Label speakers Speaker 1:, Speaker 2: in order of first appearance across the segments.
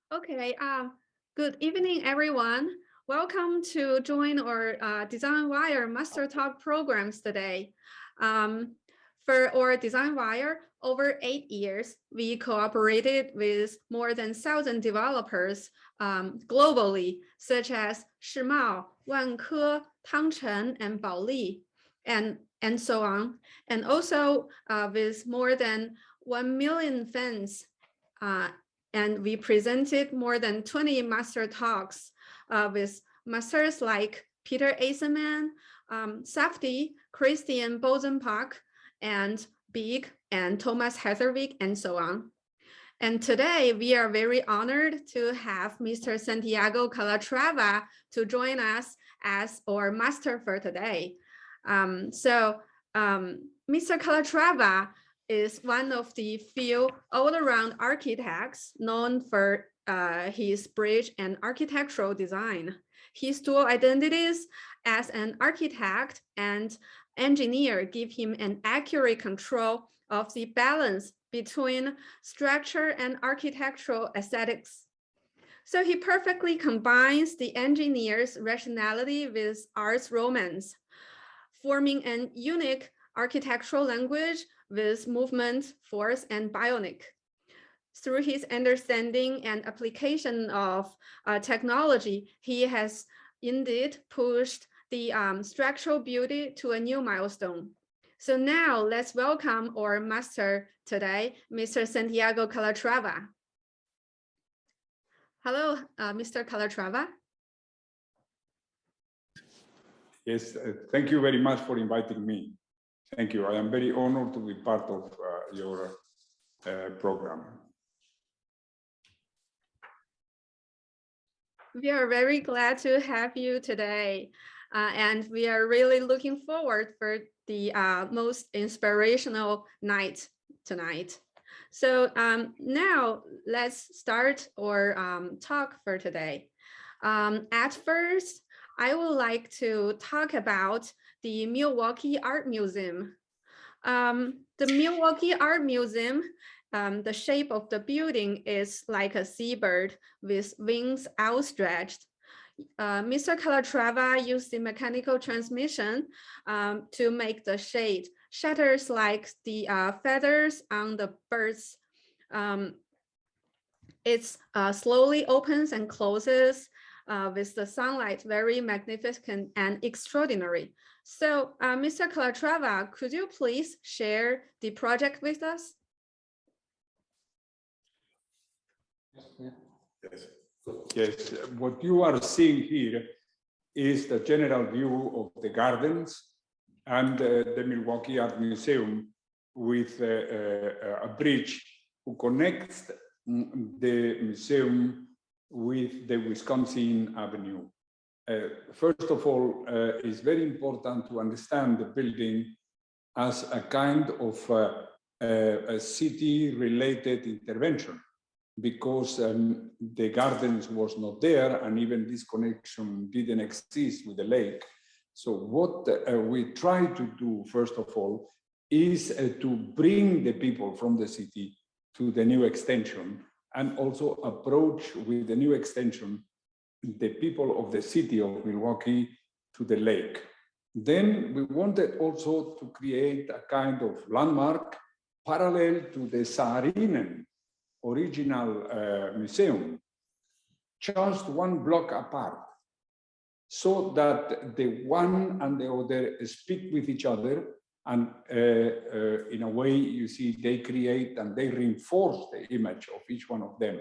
Speaker 1: Okay, good evening, everyone. Welcome to join our Design Wire Master Talk programs today. For our Design Wire, over 8 years, we cooperated with more than 1,000 developers globally, such as Shimao, Wanke, Tangchen, and Baoli, and so on. And also with more than 1 million fans and we presented more than 20 master talks with masters like Peter Eisenman, Safdie, Christian Bosenbach, and Big, and Thomas Heatherwick, and so on. And today we are very honored to have Mr. Santiago Calatrava to join us as our master for today. Mr. Calatrava is one of the few all-around architects known for his bridge and architectural design. His dual identities as an architect and engineer give him an accurate control of the balance between structure and architectural aesthetics. So he perfectly combines the engineer's rationality with art's romance, forming an unique architectural language with movement, force, and bionic. Through his understanding and application of technology, he has indeed pushed the structural beauty to a new milestone. So now let's welcome our master today, Mr. Santiago Calatrava. Hello, Mr. Calatrava.
Speaker 2: Yes, thank you very much for inviting me. Thank you. I am very honored to be part of your program.
Speaker 1: We are very glad to have you today. And we are really looking forward for the most inspirational night tonight. So now let's start our talk for today. At first, I would like to talk about the Milwaukee Art Museum. The Milwaukee Art Museum, the shape of the building is like a seabird with wings outstretched. Mr. Calatrava used the mechanical transmission to make the shade. Shutters like the feathers on the birds. It slowly opens and closes with the sunlight, very magnificent and extraordinary. So, Mr. Calatrava, could you please share the project with us?
Speaker 2: Yes, what you are seeing here is the general view of the gardens and the Milwaukee Art Museum with a bridge who connects the museum with the Wisconsin Avenue. First of all, it's very important to understand the building as a kind of a city-related intervention, because the gardens was not there, and even this connection didn't exist with the lake. So what we try to do, first of all, is to bring the people from the city to the new extension, and also approach with the new extension the people of the city of Milwaukee to the lake. Then we wanted also to create a kind of landmark parallel to the Saarinen original museum, just one block apart, so that the one and the other speak with each other, and in a way, you see, they create and they reinforce the image of each one of them.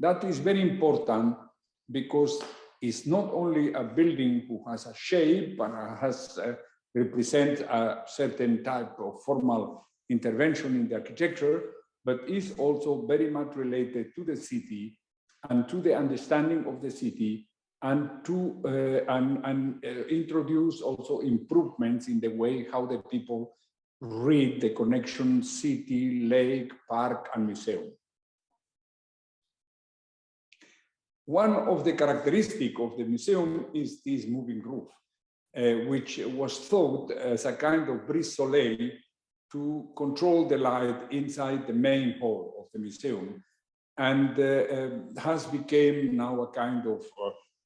Speaker 2: That is very important, because it's not only a building who has a shape and has represent a certain type of formal intervention in the architecture, but is also very much related to the city and to the understanding of the city, and to introduce also improvements in the way how the people read the connection city, lake, park, and museum. One of the characteristics of the museum is this moving roof, which was thought as a kind of brise soleil to control the light inside the main hall of the museum. and has become now a kind of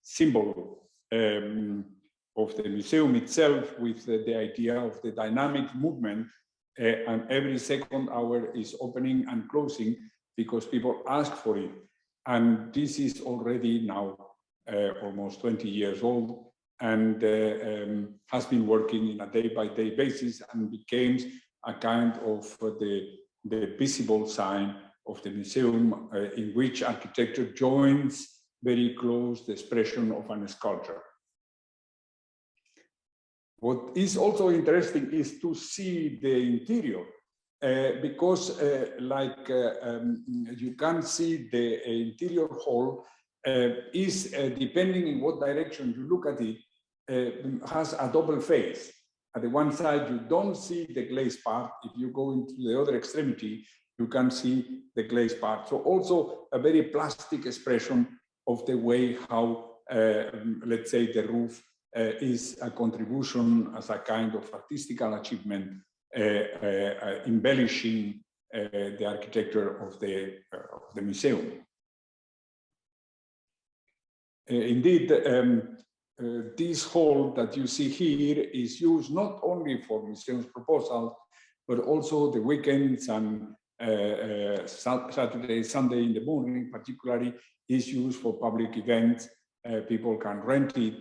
Speaker 2: symbol of the museum itself, with the idea of the dynamic movement, and every second hour is opening and closing because people ask for it. And this is already now almost 20 years old, and has been working in a day-by-day basis, and became a kind of the visible sign of the museum, in which architecture joins very close the expression of an sculpture. What is also interesting is to see the interior, because you can see the interior hall is, depending in what direction you look at it, has a double face. At the one side, you don't see the glazed part. If you go into the other extremity, you can see the glazed part. So also a very plastic expression of the way how, let's say, the roof is a contribution as a kind of artistical achievement, embellishing the architecture of the museum. Indeed, this hall that you see here is used not only for museum's proposals, but also the weekends and Saturday, Sunday in the morning, particularly, is used for public events. People can rent it,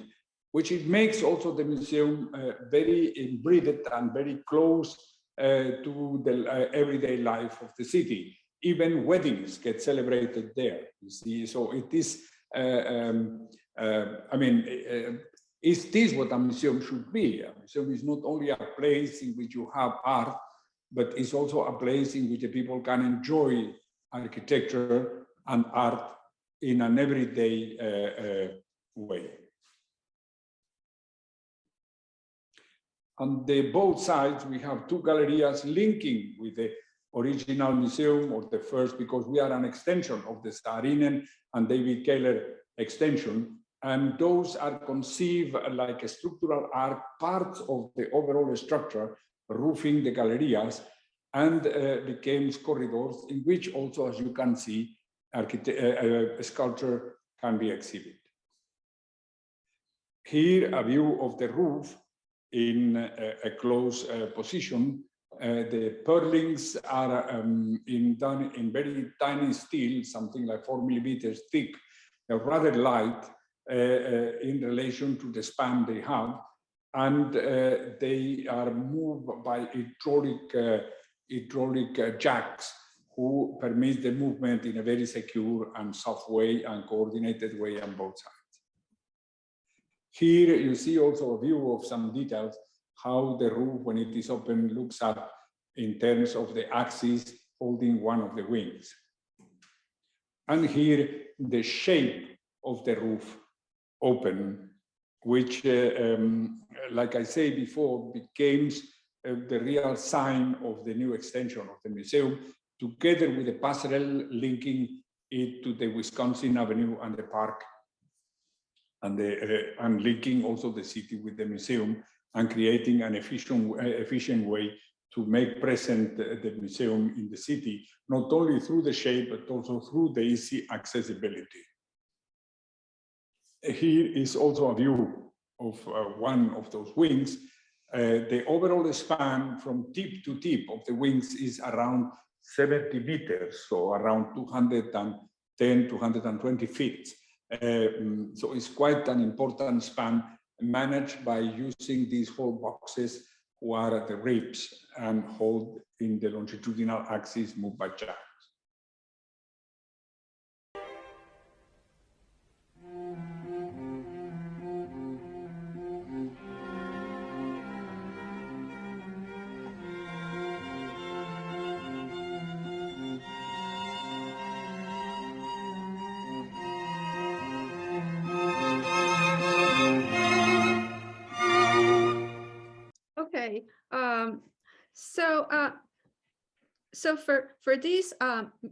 Speaker 2: which it makes also the museum very embedded and very close to the everyday life of the city. Even weddings get celebrated there, you see. So it is, I mean, is this what a museum should be? A museum is not only a place in which you have art, but it's also a place in which the people can enjoy architecture and art in an everyday way. On the both sides, we have two gallerias linking with the original museum, or the first, because we are an extension of the Saarinen and David Keller extension. And those are conceived like a structural art, parts of the overall structure, roofing the gallerias, and became corridors in which also, as you can see, sculpture can be exhibited. Here, a view of the roof in a close position. The purlins are done in very tiny steel, something like 4 millimeters thick. They're rather light in relation to the span they have, and they are moved by hydraulic jacks, who permit the movement in a very secure and soft way and coordinated way on both sides. Here you see also a view of some details, how the roof, when it is open, looks up in terms of the axis holding one of the wings. And here the shape of the roof open, which, like I said before, became the real sign of the new extension of the museum, together with the passerelle linking it to the Wisconsin Avenue and the park, and linking also the city with the museum, and creating an efficient way to make present the museum in the city, not only through the shape, but also through the easy accessibility. Here is also a view of one of those wings. The overall span from tip to tip of the wings is around 70 meters, so around 210, 220 feet. So it's quite an important span, managed by using these whole boxes, who are at the ribs and hold in the longitudinal axis moved by jacks.
Speaker 1: Okay, so for this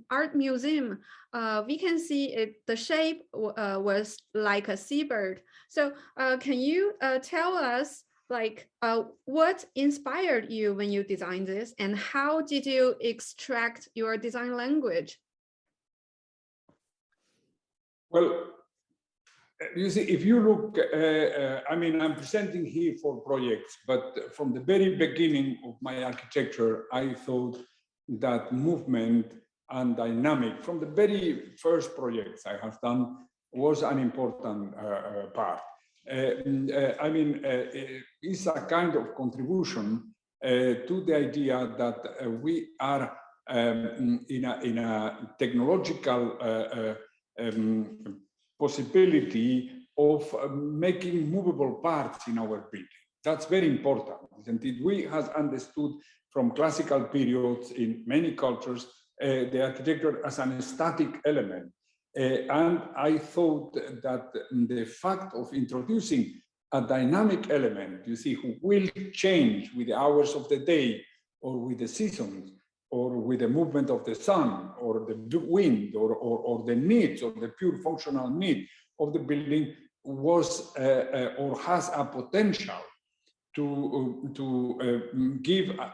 Speaker 1: art museum, we can see the shape was like a seabird. So can you tell us, like, what inspired you when you designed this, and how did you extract your design language?
Speaker 2: Well, you see, if you look, I mean, I'm presenting here for projects, but from the very beginning of my architecture, I thought that movement and dynamic, from the very first projects I have done, was an important part. I mean, it's a kind of contribution to the idea that we are in a technological possibility of making movable parts in our building. That's very important, isn't it? We have understood from classical periods in many cultures the architecture as an static element. And I thought that the fact of introducing a dynamic element, you see, who will change with the hours of the day or with the seasons, or with the movement of the sun, or the wind, or the needs, or the pure functional need of the building, was or has a potential to give a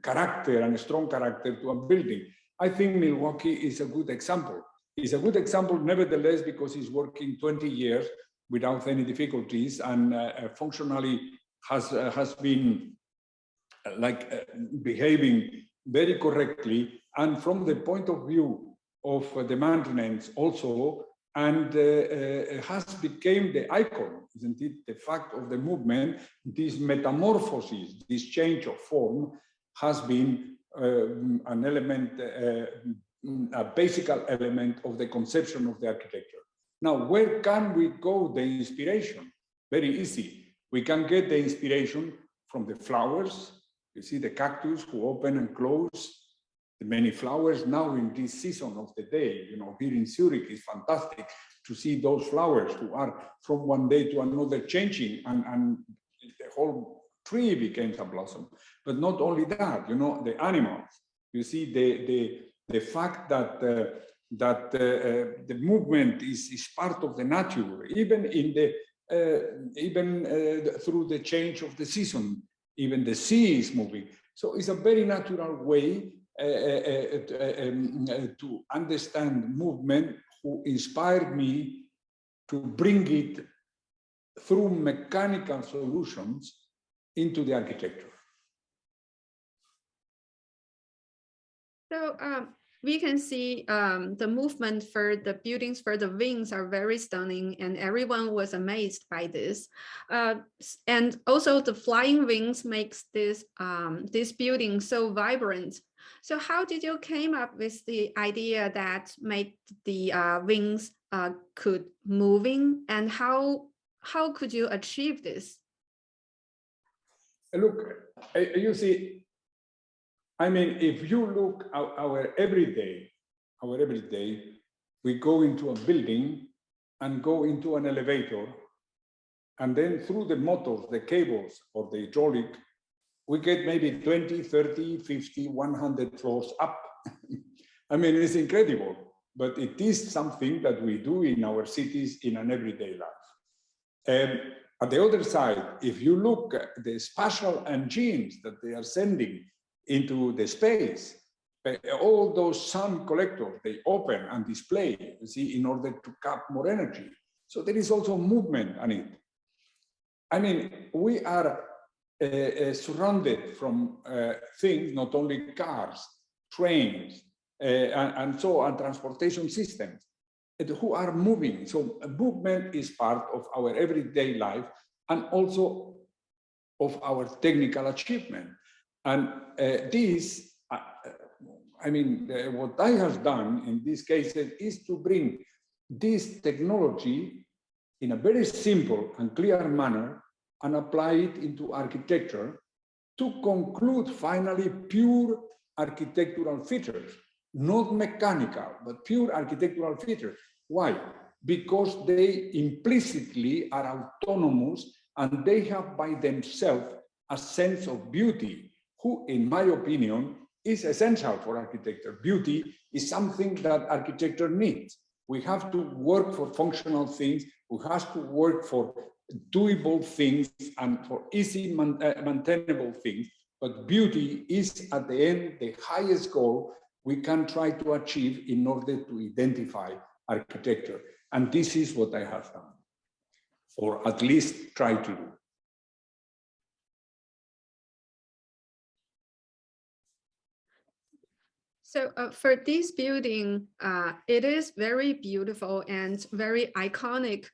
Speaker 2: character and a strong character to a building. I think Milwaukee is a good example. It's a good example, nevertheless, because it's working 20 years without any difficulties, and functionally has been behaving very correctly, and from the point of view of the maintenance also, and has become the icon, isn't it? The fact of the movement, this metamorphosis, this change of form, has been an element, a basic element of the conception of the architecture. Now, where can we go the inspiration? Very easy. We can get the inspiration from the flowers. You see the cactus who open and close, the many flowers now in this season of the day. You know, here in Zurich, it's fantastic to see those flowers who are from one day to another changing, and the whole tree becomes a blossom. But not only that, you know, the animals. You see the fact that the movement is part of the nature, even in the through the change of the season. Even the sea is moving. So it's a very natural way to understand movement, who inspired me to bring it through mechanical solutions into the architecture.
Speaker 1: So we can see the movement for the buildings, for the wings, are very stunning, and everyone was amazed by this. And also the flying wings makes this this building so vibrant. So how did you came up with the idea that made the wings could moving, and how could you achieve this?
Speaker 2: Look, you see, I mean, if you look at our everyday, we go into a building and go into an elevator, and then through the motors, the cables, or the hydraulic, we get maybe 20, 30, 50, 100 floors up. I mean, it's incredible, but it is something that we do in our cities in an everyday life. And at the other side, if you look at the spatial engines that they are sending into the space, all those sun collectors, they open and display, you see, in order to cap more energy. So there is also movement on it. I mean, we are surrounded from things, not only cars, trains, and so on, transportation systems, who are moving. So movement is part of our everyday life, and also of our technical achievement. And this, I mean, what I have done in these cases is to bring this technology in a very simple and clear manner and apply it into architecture to conclude finally pure architectural features, not mechanical, but pure architectural features. Why? Because they implicitly are autonomous, and they have by themselves a sense of beauty, who, in my opinion, is essential for architecture. Beauty is something that architecture needs. We have to work for functional things, we have to work for doable things and for easy maintainable things, but beauty is at the end the highest goal we can try to achieve in order to identify architecture. And this is what I have done, or at least try to do.
Speaker 1: So for this building, it is very beautiful and very iconic,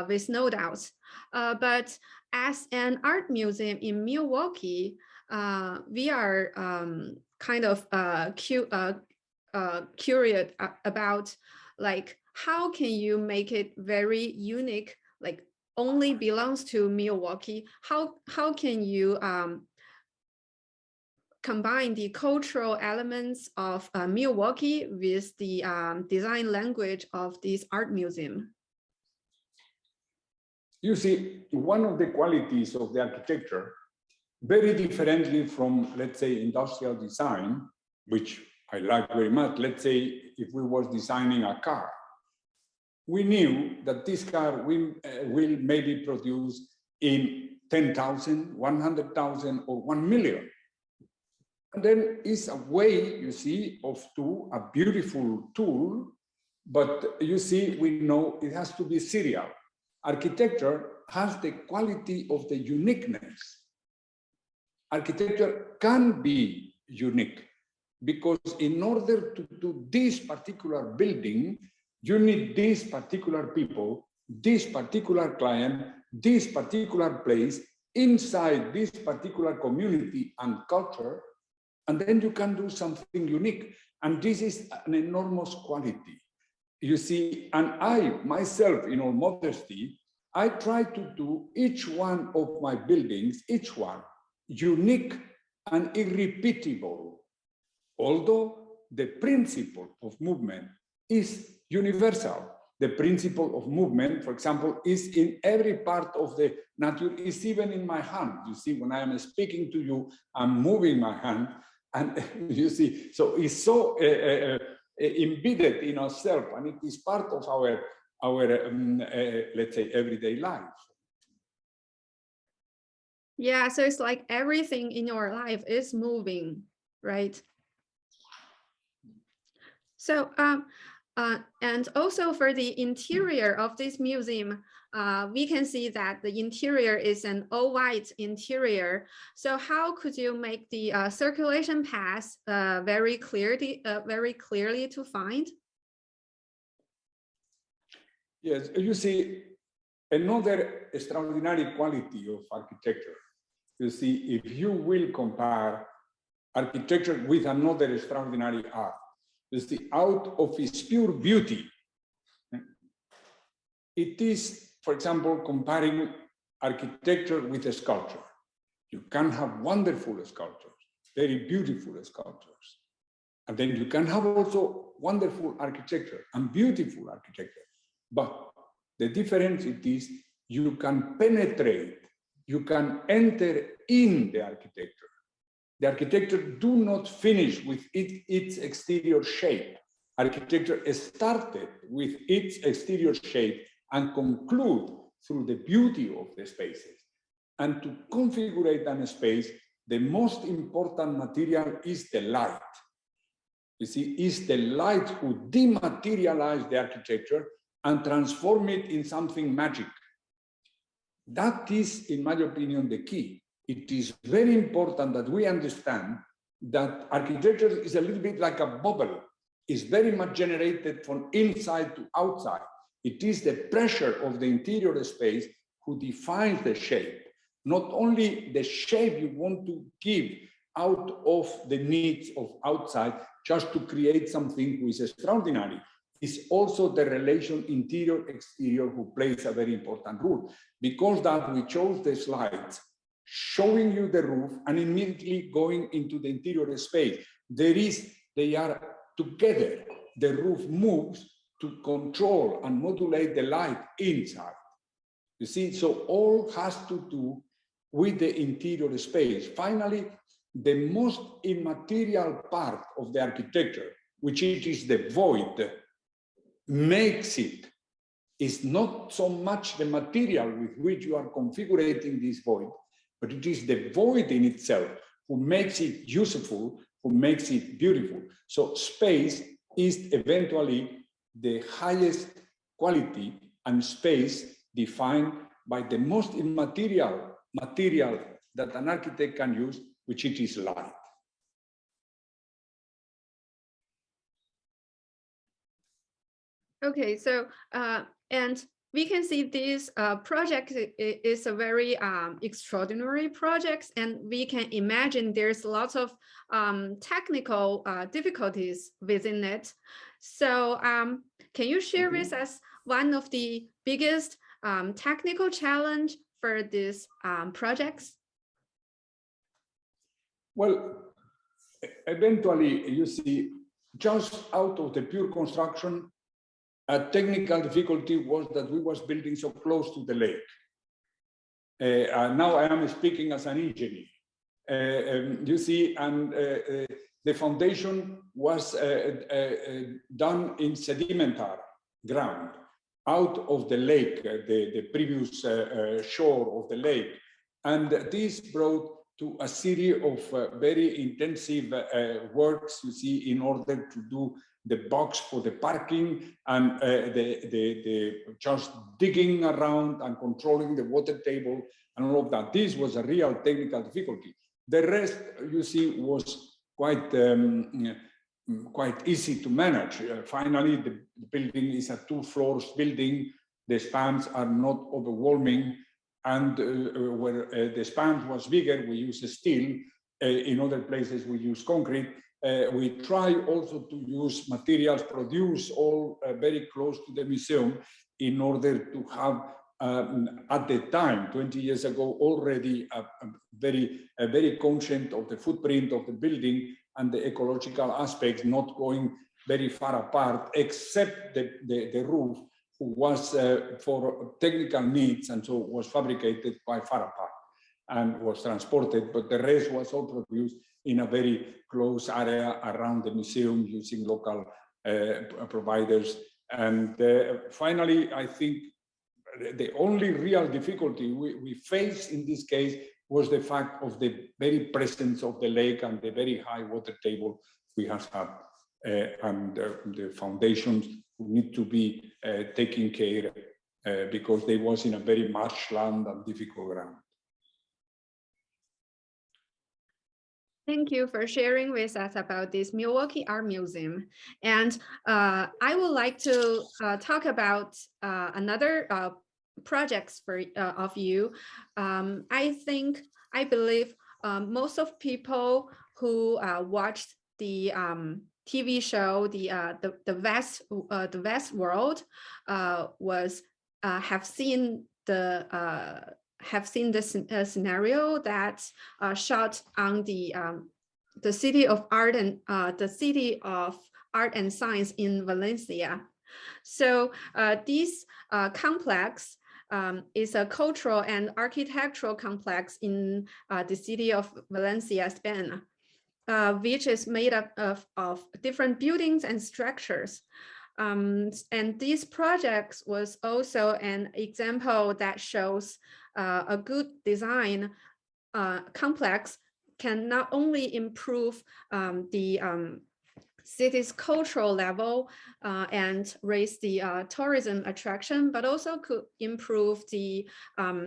Speaker 1: with no doubts. But as an art museum in Milwaukee, we are kind of curious about, like, how can you make it very unique, like only belongs to Milwaukee? How can you combine the cultural elements of Milwaukee with the design language of this art museum?
Speaker 2: You see, one of the qualities of the architecture, very differently from, let's say, industrial design, which I like very much. Let's say if we was designing a car, we knew that this car will maybe produce in 10,000, 100,000, or 1 million. And then it's a way, you see, of do a beautiful tool, but you see, we know it has to be serial. Architecture has the quality of the uniqueness. Architecture can be unique because in order to do this particular building, you need these particular people, this particular client, this particular place inside this particular community and culture. And then you can do something unique. And this is an enormous quality. You see, and I, myself, in all modesty, I try to do each one of my buildings, each one, unique and irrepeatable. Although the principle of movement is universal. The principle of movement, for example, is in every part of the nature, is even in my hand. You see, when I am speaking to you, I'm moving my hand. And you see, so it's so embedded in ourselves, and it is part of our let's say, everyday life.
Speaker 1: Yeah, so it's like everything in your life is moving, right? So, and also for the interior of this museum, we can see that the interior is an all-white interior. So how could you make the circulation paths very clearly to find?
Speaker 2: Yes, you see, another extraordinary quality of architecture. You see, if you will compare architecture with another extraordinary art, you see, out of its pure beauty, it is, for example, comparing architecture with a sculpture. You can have wonderful sculptures, very beautiful sculptures. And then you can have also wonderful architecture and beautiful architecture. But the difference it is you can penetrate, you can enter in the architecture. The architecture do not finish with its exterior shape. Architecture started with its exterior shape and conclude through the beauty of the spaces. And to configure an space, the most important material is the light. You see, it's the light who dematerialize the architecture and transform it in something magic. That is, in my opinion, the key. It is very important that we understand that architecture is a little bit like a bubble. It's very much generated from inside to outside. It is the pressure of the interior space who defines the shape, not only the shape you want to give out of the needs of outside, just to create something which is extraordinary. It's also the relation interior-exterior who plays a very important role. Because that we chose the slides showing you the roof and immediately going into the interior space. They are together. The roof moves to control and modulate the light inside. You see, so all has to do with the interior space. Finally, the most immaterial part of the architecture, which is the void, makes it is not so much the material with which you are configuring this void, but it is the void in itself who makes it useful, who makes it beautiful. So space is eventually the highest quality and space defined by the most immaterial material that an architect can use, which it is light.
Speaker 1: Okay, so and we can see this project is a very extraordinary project, and we can imagine there's lots of technical difficulties within it. So can you share with us one of the biggest technical challenge for these projects?
Speaker 2: Well, eventually, you see, just out of the pure construction, a technical difficulty was that we was building so close to the lake. Now I am speaking as an engineer. You see, and the foundation was done in sedimentary ground out of the lake, the previous shore of the lake. And this brought to a series of very intensive works, you see, in order to do the box for the parking and the just digging around and controlling the water table and all of that. This was a real technical difficulty. The rest, you see, was quite easy to manage. Finally, the building is a 2 floors building. The spans are not overwhelming. And where the span was bigger, we use steel. In other places, we use concrete. We try also to use materials produced all very close to the museum in order to have, at the time, 20 years ago, already a very conscious of the footprint of the building and the ecological aspects, not going very far apart, except the roof, who was for technical needs, and so was fabricated quite far apart and was transported, but the rest was all produced in a very close area around the museum using local providers. And finally, I think the only real difficulty we faced in this case was the fact of the very presence of the lake and the very high water table we have had, and the foundations need to be taken care because they was in a very marshland and difficult ground.
Speaker 1: Thank you for sharing with us about this Milwaukee Art Museum. And I would like to talk about another projects of you. I believe most of people who watched the TV show, the West World, have seen the scenario that shot on the city of art and science in Valencia. So this complex is a cultural and architectural complex in the city of Valencia, Spain, which is made up of different buildings and structures. And these projects was also an example that shows a good design complex can not only improve the city's cultural level and raise the tourism attraction, but also could improve the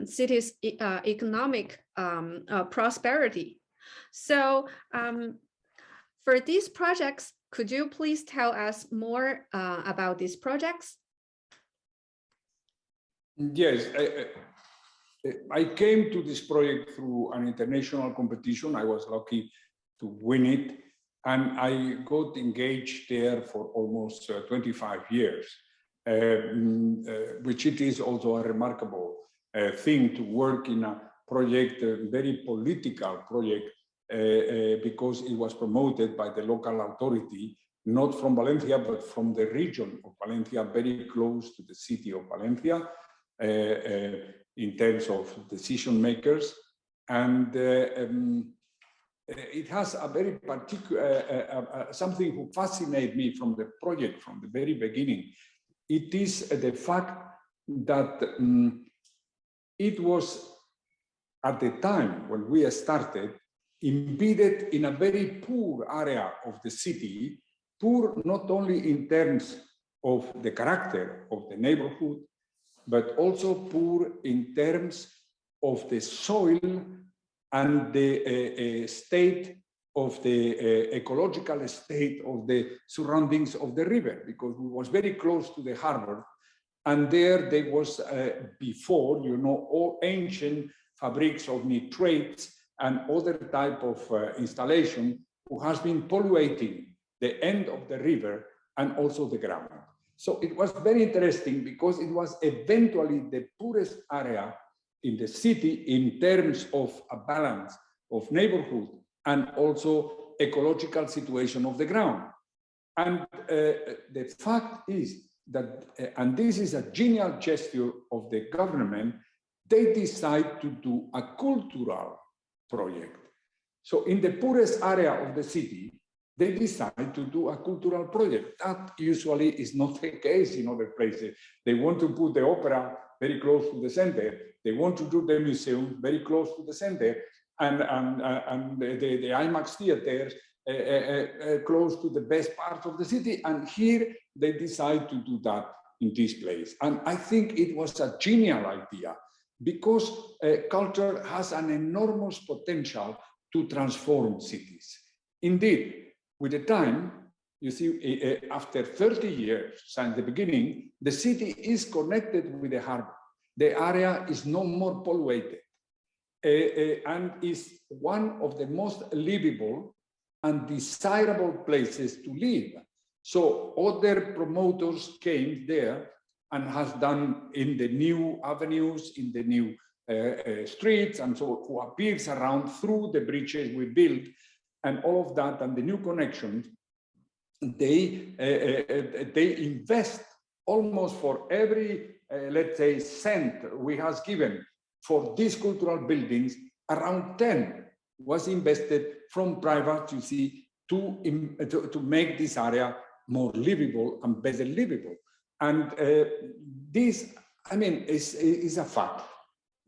Speaker 1: city's economic prosperity. So for these projects, could you please tell us more about these projects?
Speaker 2: Yes, I came to this project through an international competition. I was lucky to win it, and I got engaged there for almost 25 years, which it is also a remarkable thing to work in a project, a very political project, because it was promoted by the local authority, not from Valencia, but from the region of Valencia, very close to the city of Valencia, in terms of decision makers. And it has a very particular, something who fascinated me from the project from the very beginning. It is the fact that it was, at the time when we started, embedded in a very poor area of the city, poor not only in terms of the character of the neighborhood, but also poor in terms of the soil and the state of the ecological state of the surroundings of the river, because we was very close to the harbor. And there was, before, you know, all ancient fabrics of nitrates and other type of installation who has been polluting the end of the river and also the ground. So it was very interesting because it was eventually the poorest area in the city in terms of a balance of neighborhood and also ecological situation of the ground. And the fact is that, and this is a genial gesture of the government, they decide to do a cultural project. So in the poorest area of the city, they decide to do a cultural project. That usually is not the case in other places. They want to put the opera very close to the center. They want to do the museum very close to the center, and the IMAX theaters close to the best part of the city. And here they decide to do that in this place. And I think it was a genial idea because culture has an enormous potential to transform cities. Indeed, with the time, you see, after 30 years since the beginning, the city is connected with the harbor. The area is no more polluted and is one of the most livable and desirable places to live. So other promoters came there and has done in the new avenues, in the new streets, and so who appears around through the bridges we built, and all of that, and the new connections, they invest almost for every, let's say, cent we has given for these cultural buildings, around 10 was invested from private, you see, to make this area more livable and better livable. And this, I mean, is a fact.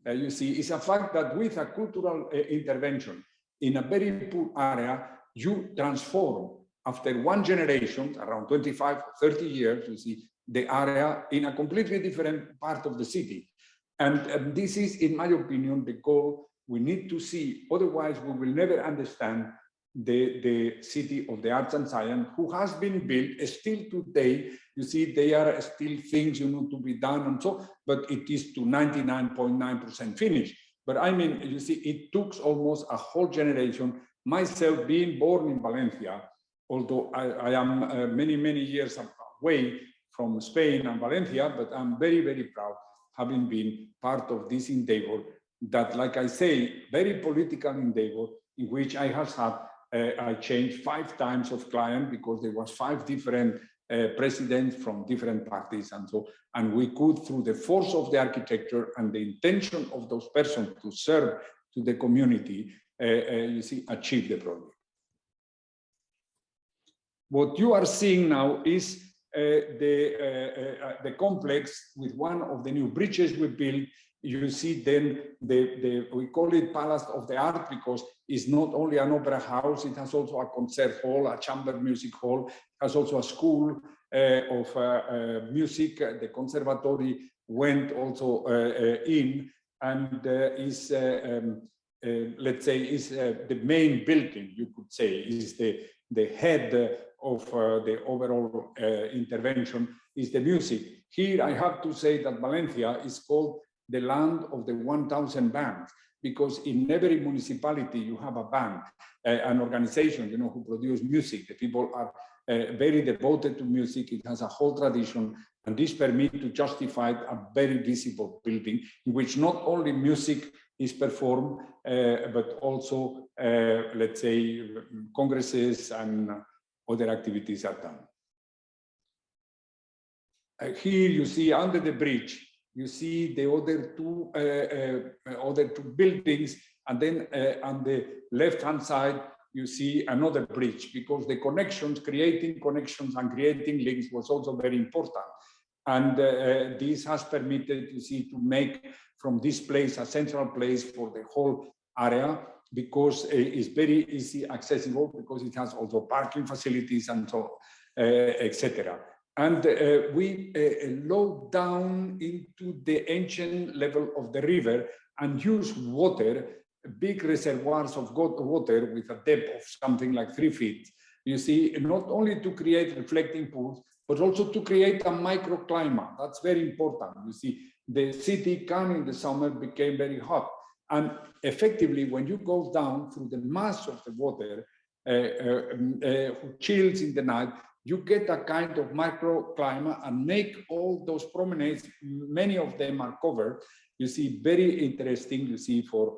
Speaker 2: You see, it's a fact that with a cultural intervention in a very poor area, you transform after one generation, around 25 or 30 years, you see, the area in a completely different part of the city. And this is, in my opinion, the goal we need to see. Otherwise, we will never understand the city of the arts and science, who has been built still today. You see, there are still things, you know, to be done and so, but it is to 99.9% finished. But I mean, you see, it took almost a whole generation. Myself being born in Valencia, although I am many, many years away from Spain and Valencia, but I'm very, very proud having been part of this endeavor that, like I say, very political endeavor in which I have had, I changed 5 times of client because there was 5 different presidents from different parties, and so, and we could, through the force of the architecture and the intention of those persons to serve to the community, you see, achieve the project. What you are seeing now is the complex with one of the new bridges we built. You see then we call it Palace of the Art because it's not only an opera house, it has also a concert hall, a chamber music hall, it has also a school of music. The conservatory went also in, and is, let's say, is the main building, you could say, is the head of the overall intervention, is the music. Here I have to say that Valencia is called the land of the 1,000 bands, because in every municipality you have a band, an organization, you know, who produce music. The people are very devoted to music. It has a whole tradition, and this permits to justify a very visible building in which not only music is performed, but also, let's say, congresses and other activities are done. Here you see under the bridge, you see the other two buildings, and then on the left-hand side, you see another bridge, because the connections, creating connections and creating links was also very important. And this has permitted, you see, to make from this place a central place for the whole area, because it's very easy accessible, because it has also parking facilities and so, etc. And we load down into the ancient level of the river and use water, big reservoirs of water with a depth of something like 3 feet. You see, not only to create reflecting pools, but also to create a microclimate. That's very important. You see, the city can in the summer became very hot. And effectively, when you go down through the mass of the water, chills in the night, you get a kind of microclimate and make all those promenades, many of them are covered. You see, very interesting, you see, for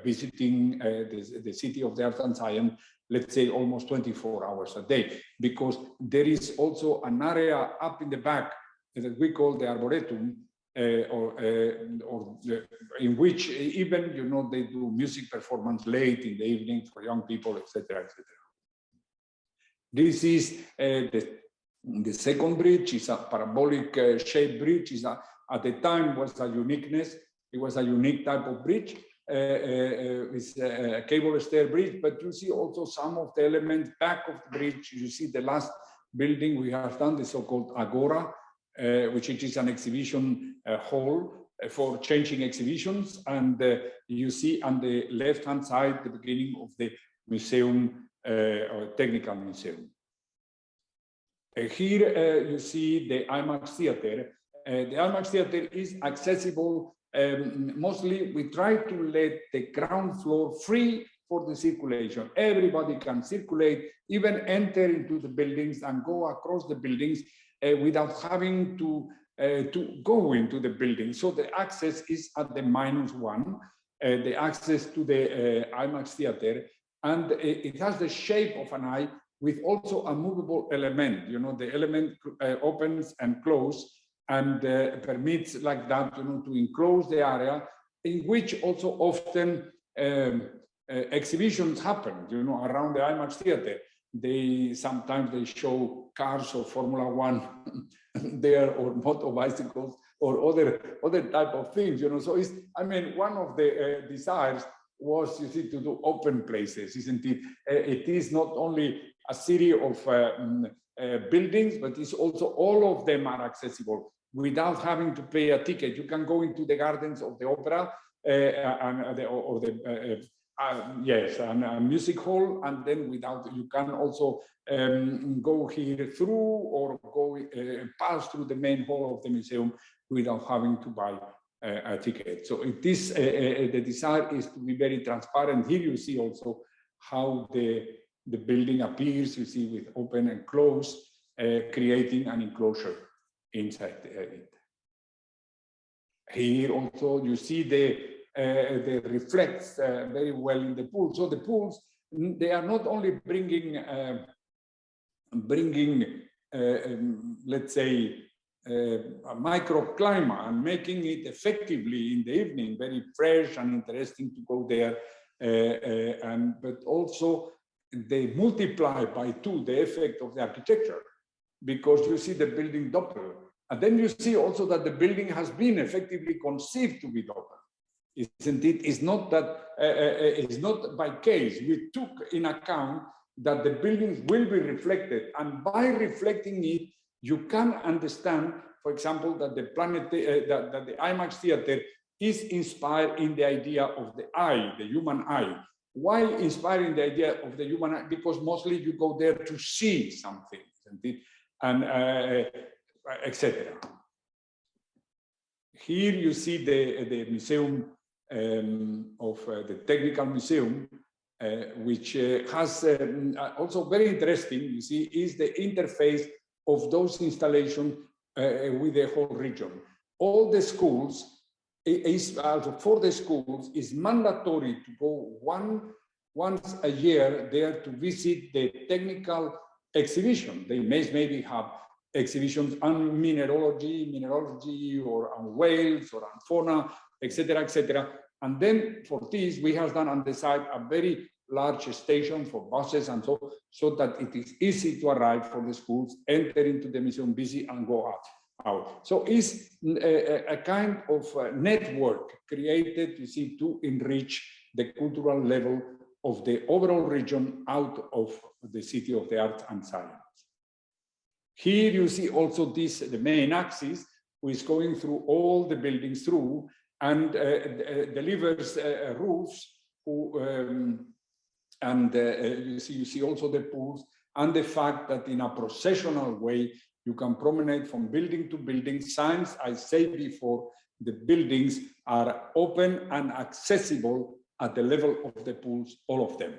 Speaker 2: visiting the City of the Art and Science, let's say almost 24 hours a day, because there is also an area up in the back that we call the Arboretum, in which even, you know, they do music performance late in the evening for young people, etc., etc. This is the second bridge. Is a parabolic shaped bridge. At the time was a uniqueness. It was a unique type of bridge. It's a cable stair bridge, but you see also some of the elements back of the bridge. You see the last building we have done, the so-called Agora, which is an exhibition hall for changing exhibitions. And you see on the left-hand side, the beginning of the museum, or technical museum. Here you see the IMAX theater. The IMAX theater is accessible. Mostly we try to let the ground floor free for the circulation. Everybody can circulate, even enter into the buildings and go across the buildings without having to go into the building. So the access is at the -1, the access to the IMAX theater, and it has the shape of an eye with also a movable element. You know, the element opens and closes and permits like that, you know, to enclose the area, in which also often exhibitions happen, you know, around the IMAX theater. Sometimes they show cars or Formula One there, or motor bicycles, or other type of things, you know. So it's, I mean, one of the desires was, you see, to do open places, isn't it? It is not only a series of buildings, but it's also all of them are accessible without having to pay a ticket. You can go into the gardens of the opera and a music hall, and then you can also go here through or go pass through the main hall of the museum without having to buy a ticket. So it is the desire is to be very transparent. Here you see also how the building appears. You see with open and close, creating an enclosure inside it. Here also you see the reflects very well in the pool. So the pools, they are not only bringing let's say a microclimate and making it effectively in the evening very fresh and interesting to go there, but also they multiply by 2 the effect of the architecture, because you see the building double, and then you see also that the building has been effectively conceived to be double. Isn't it? It's not that it's not by case. We took in account that the buildings will be reflected, and by reflecting it, you can understand, for example, that the that the IMAX theater is inspired in the idea of the eye, the human eye. Why inspiring the idea of the human eye? Because mostly you go there to see something, isn't it? And etc. Here you see the museum of the technical museum, which has also very interesting, you see, is the interface of those installations with the whole region. All the schools, for the schools, is mandatory to go once a year there to visit the technical exhibition. They maybe have exhibitions on mineralogy, or on whales, or on fauna, etc., etc. And then for this, we have done on the side a very large station for buses and so that it is easy to arrive for the schools, enter into the museum, visit, and go out. So it's a kind of network created, you see, to enrich the cultural level of the overall region out of the City of the Arts and Science. Here you see also this, the main axis, who is going through all the buildings through and delivers roofs, you see also the pools, and the fact that in a processional way, you can promenade from building to building. Signs, I said before, the buildings are open and accessible at the level of the pools, all of them.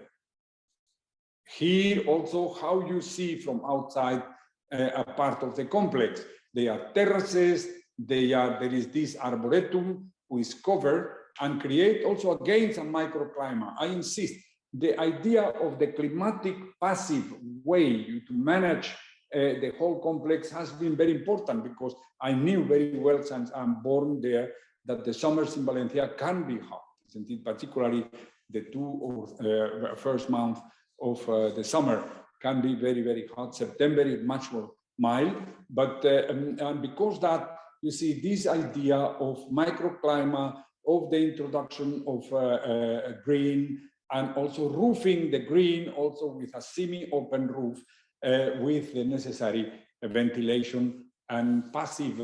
Speaker 2: Here also how you see from outside a part of the complex. They are terraces, there is this arboretum who is covered and create also again some microclimate. I insist, the idea of the climatic passive way to manage the whole complex has been very important, because I knew very well since I'm born there that the summers in Valencia can be hot, isn't it? Particularly the first month of the summer can be very, very hot. September is much more mild, but and because that, you see this idea of microclimate, of the introduction of green, and also roofing the green also with a semi-open roof with the necessary ventilation and passive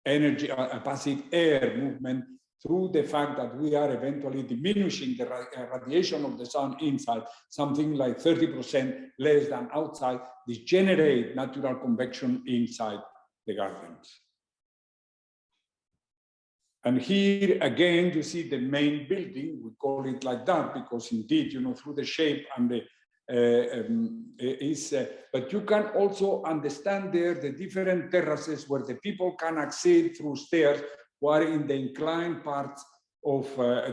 Speaker 2: energy, passive air movement, through the fact that we are eventually diminishing the radiation of the sun inside, something like 30% less than outside. This generates natural convection inside the gardens. And here again, you see the main building. We call it like that because indeed, you know, through the shape and the but you can also understand there the different terraces where the people can accede through stairs, who are in the inclined parts of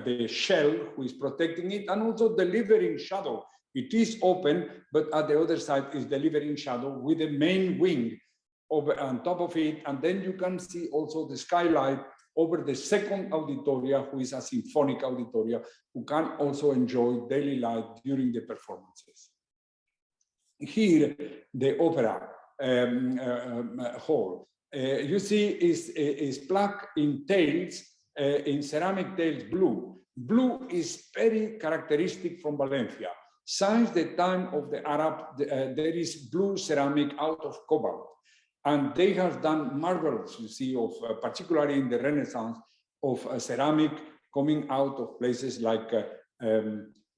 Speaker 2: the shell, who is protecting it, and also delivering shadow. It is open, but at the other side is delivering shadow with the main wing over on top of it, and then you can see also the skylight over the second auditoria, who is a symphonic auditoria, who can also enjoy daily light during the performances. Here, the opera hall, you see, is plaque in tails, in ceramic tails blue. Blue is very characteristic from Valencia. Since the time of the Arab, there is blue ceramic out of cobalt. And they have done marvels, you see, of particularly in the Renaissance, of ceramic coming out of places like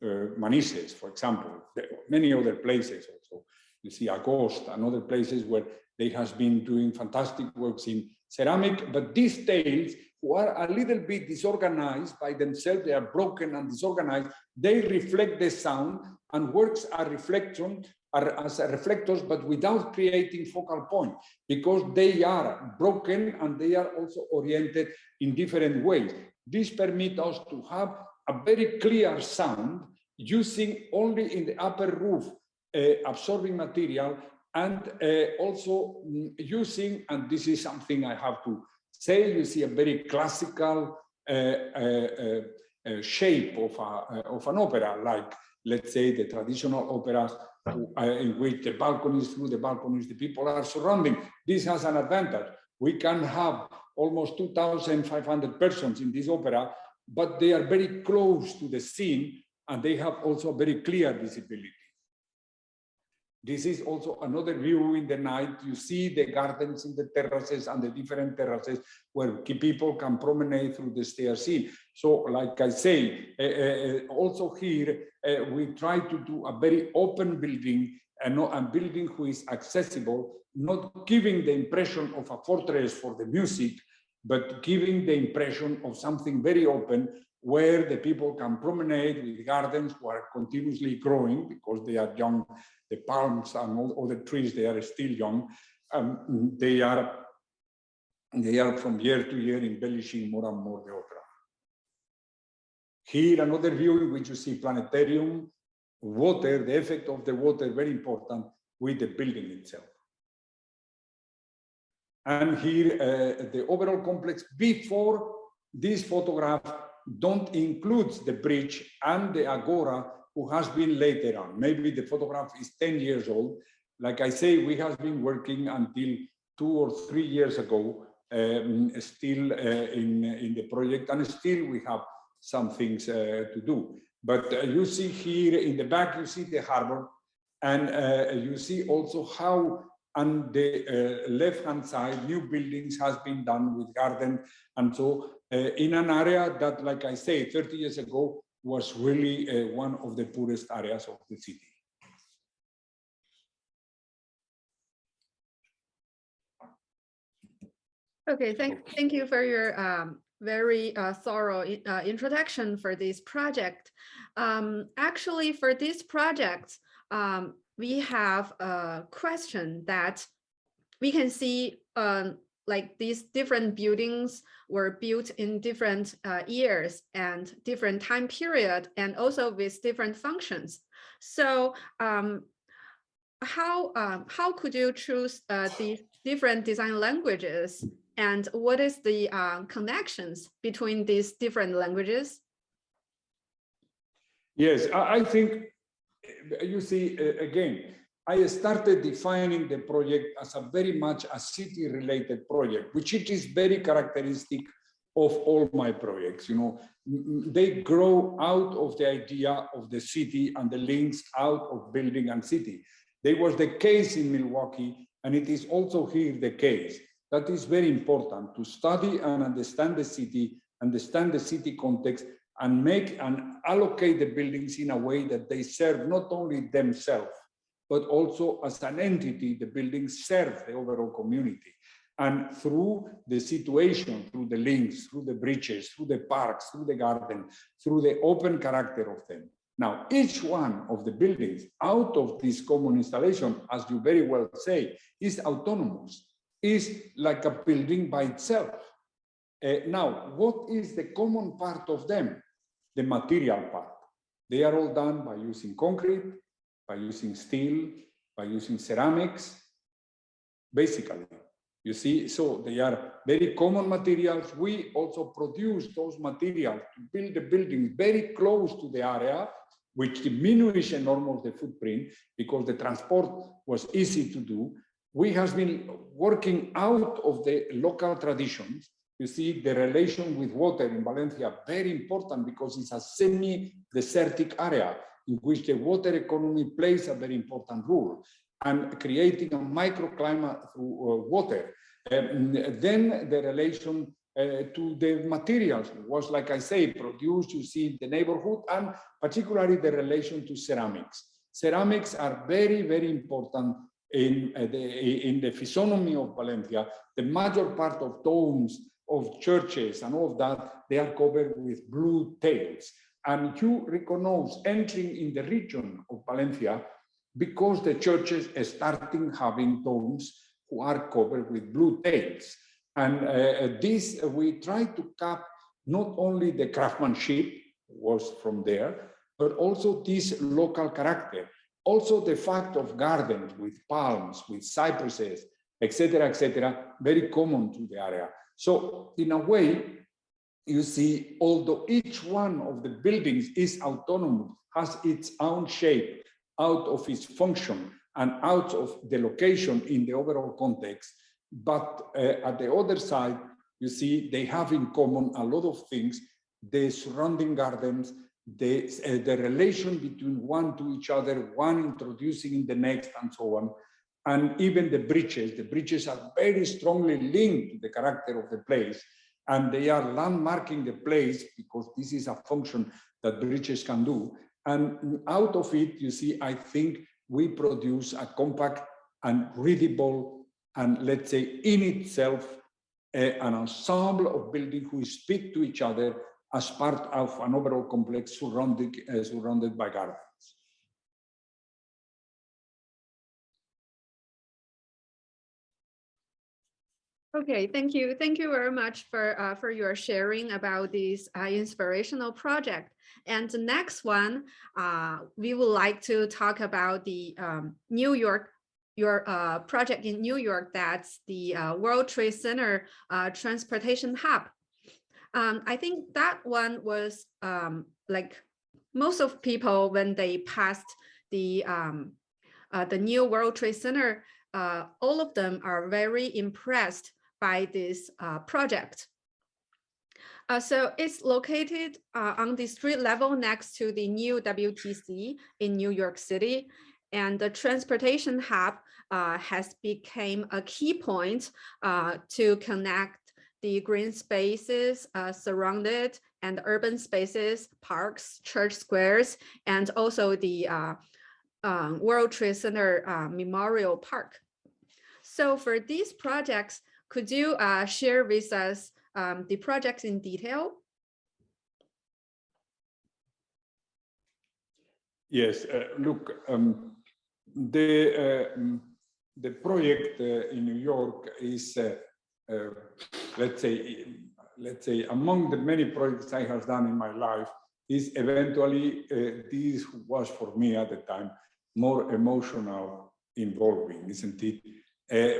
Speaker 2: Manises, for example, many other places also. You see Agost and other places where they have been doing fantastic works in ceramic, but these tails, who are a little bit disorganized by themselves, they are broken and disorganized, they reflect the sound, and works are reflection, are as reflectors, but without creating focal point, because they are broken and they are also oriented in different ways. This permits us to have a very clear sound using only in the upper roof absorbing material, and also using, and this is something I have to say, you see a very classical shape of an opera, like, let's say, the traditional operas in which the balconies, through the balconies, the people are surrounding. This has an advantage. We can have almost 2,500 persons in this opera, but they are very close to the scene, and they have also very clear visibility. This is also another view in the night. You see the gardens in the terraces and the different terraces where people can promenade through the stairs in. So, like I say, also here, we try to do a very open building, and a building who is accessible, not giving the impression of a fortress for the music, but giving the impression of something very open, where the people can promenade with gardens who are continuously growing because they are young. The palms and all the trees, they are still young. They are from year to year embellishing more and more the opera. Here, another view in which you see planetarium, water, the effect of the water, very important with the building itself. And here, the overall complex before this photograph don't include the bridge and the agora, who has been later on. Maybe the photograph is 10 years old. Like I say, we have been working until 2 or 3 years ago, still in the project, and still we have some things to do. But you see here in the back, you see the harbor, and you see also how and the left-hand side, new buildings has been done with garden. And so in an area that, like I say, 30 years ago was really one of the poorest areas of the city.
Speaker 1: Okay, thank you for your very thorough introduction for this project. Actually, for this project, we have a question that we can see like these different buildings were built in different years and different time period, and also with different functions. So how could you choose these different design languages, and what is the connections between these different languages?
Speaker 2: Yes, I think, you see, again, I started defining the project as a very much a city-related project, which it is very characteristic of all my projects. You know, they grow out of the idea of the city and the links out of building and city. There was the case in Milwaukee, and it is also here the case. That is very important, to study and understand the city context, and make and allocate the buildings in a way that they serve not only themselves, but also as an entity, the buildings serve the overall community. And through the situation, through the links, through the bridges, through the parks, through the garden, through the open character of them. Now, each one of the buildings out of this common installation, as you very well say, is autonomous, is like a building by itself. Now, what is the common part of them? The material part. They are all done by using concrete, by using steel, by using ceramics, basically. You see, so they are very common materials. We also produce those materials to build the buildings very close to the area, which diminishes enormously the footprint because the transport was easy to do. We have been working out of the local traditions. You see, the relation with water in Valencia, very important because it's a semi-desertic area in which the water economy plays a very important role, and creating a microclimate through water. Then the relation to the materials was, like I say, produced, you see, in the neighborhood, and particularly the relation to ceramics. Ceramics are very, very important in the physiognomy of Valencia. The major part of domes, of churches and all of that, they are covered with blue tails. And you recognize entering in the region of Valencia because the churches are starting having domes who are covered with blue tails. And this, we try to cap not only the craftsmanship was from there, but also this local character. Also the fact of gardens with palms, with cypresses, etc., very common to the area. So in a way, you see, although each one of the buildings is autonomous, has its own shape out of its function and out of the location in the overall context, but at the other side, you see, they have in common a lot of things: the surrounding gardens, the relation between one to each other, one introducing in the next, and so on. And even the bridges. The bridges are very strongly linked to the character of the place, and they are landmarking the place because this is a function that bridges can do. And out of it, you see, I think we produce a compact and readable, and let's say in itself, an ensemble of buildings who speak to each other as part of an overall complex surrounded by gardens.
Speaker 1: Okay, thank you. Thank you very much for your sharing about this inspirational project. And the next one, we would like to talk about the New York, your project in New York, that's the World Trade Center Transportation Hub. I think that one was like most of people, when they passed the new World Trade Center, all of them are very impressed by this project. So it's located on the street level next to the new WTC in New York City. And the transportation hub has become a key point to connect the green spaces surrounded and urban spaces, parks, church squares, and also the World Trade Center Memorial Park. So for these projects, could you share with us the projects in detail?
Speaker 2: Yes, look, the project in New York is, let's say, among the many projects I have done in my life, is eventually, this was for me at the time, more emotional involving, isn't it?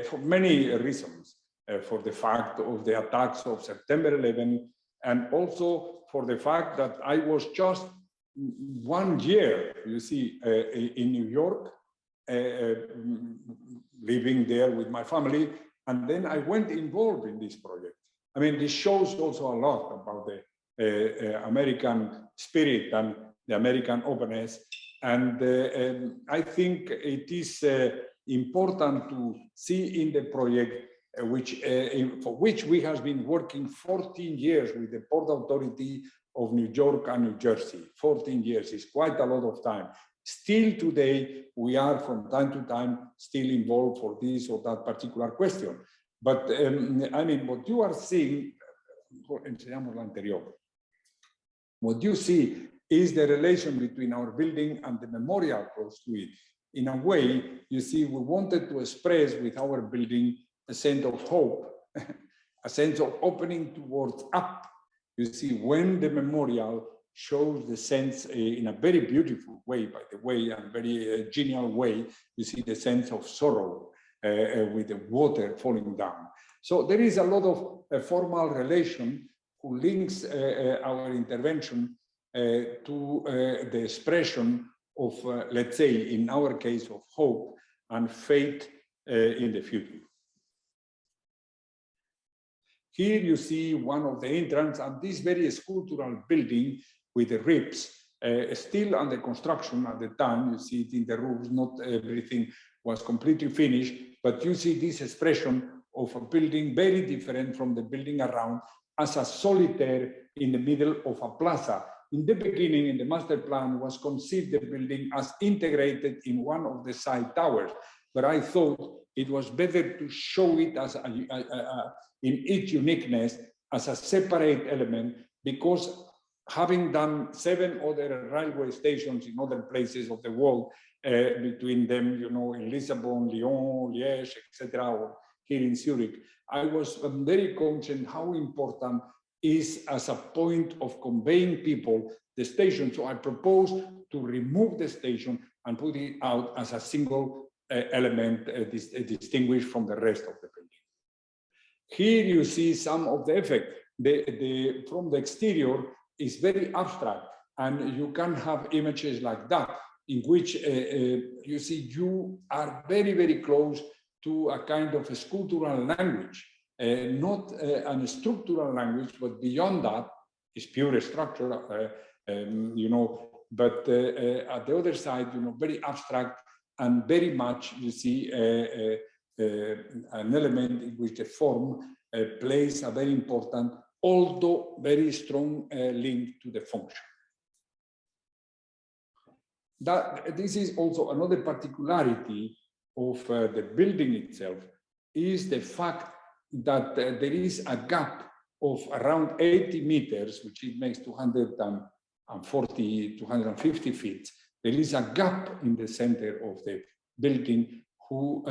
Speaker 2: For many reasons, for the fact of the attacks of September 11, and also for the fact that I was just 1 year, you see, in New York, living there with my family, and then I went involved in this project. I mean, this shows also a lot about the American spirit and the American openness, and I think it is important to see in the project, for which we have been working 14 years with the Port Authority of New York and New Jersey. 14 years is quite a lot of time. Still today, we are from time to time still involved for this or that particular question. But I mean, what you are seeing, what you see is the relation between our building and the memorial close to it. In a way, you see, we wanted to express with our building a sense of hope, a sense of opening towards up. You see, when the memorial shows the sense in a very beautiful way, by the way, and very genial way, you see the sense of sorrow with the water falling down. So there is a lot of formal relation who links our intervention to the expression of, let's say, in our case, of hope and faith in the future. Here you see one of the entrance, and this very sculptural building with the ribs, still under construction at the time. You see it in the roofs, not everything was completely finished, but you see this expression of a building very different from the building around, as a solitaire in the middle of a plaza. In the beginning, in the master plan, was conceived the building as integrated in one of the side towers, but I thought it was better to show it as in its uniqueness as a separate element, because having done 7 other railway stations in other places of the world, between them, you know, in Lisbon, Lyon, Liège, etc., or here in Zurich, I was very conscious how important is as a point of conveying people the station. So I proposed to remove the station and put it out as a single element distinguished from the rest of the building. Here you see some of the effect. From the exterior is very abstract, and you can have images like that, in which you see you are very, very close to a kind of a sculptural language, not a structural language, but beyond that is pure structure, you know, but at the other side, you know, very abstract and very much, you see, an element in which the form plays a very important, although very strong link to the function. This is also another particularity of the building itself, is the fact that there is a gap of around 80 meters, which it makes 240, 250 feet. There is a gap in the center of the building who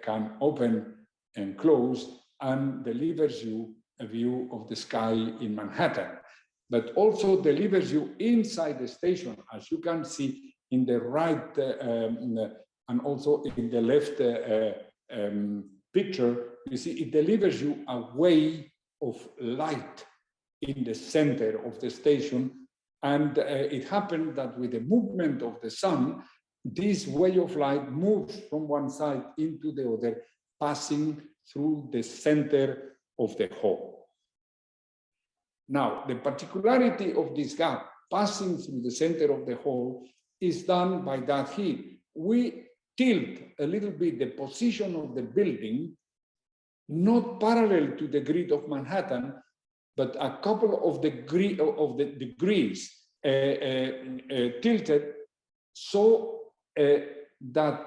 Speaker 2: can open and close and delivers you a view of the sky in Manhattan, but also delivers you inside the station, as you can see in the right and also in the left picture. You see, it delivers you a way of light in the center of the station. And it happened that with the movement of the sun, this way of light moves from one side into the other, passing through the center of the hall. Now, the particularity of this gap passing through the center of the hall is done by that heat. We tilt a little bit the position of the building, not parallel to the grid of Manhattan, but a couple of degrees tilted, so that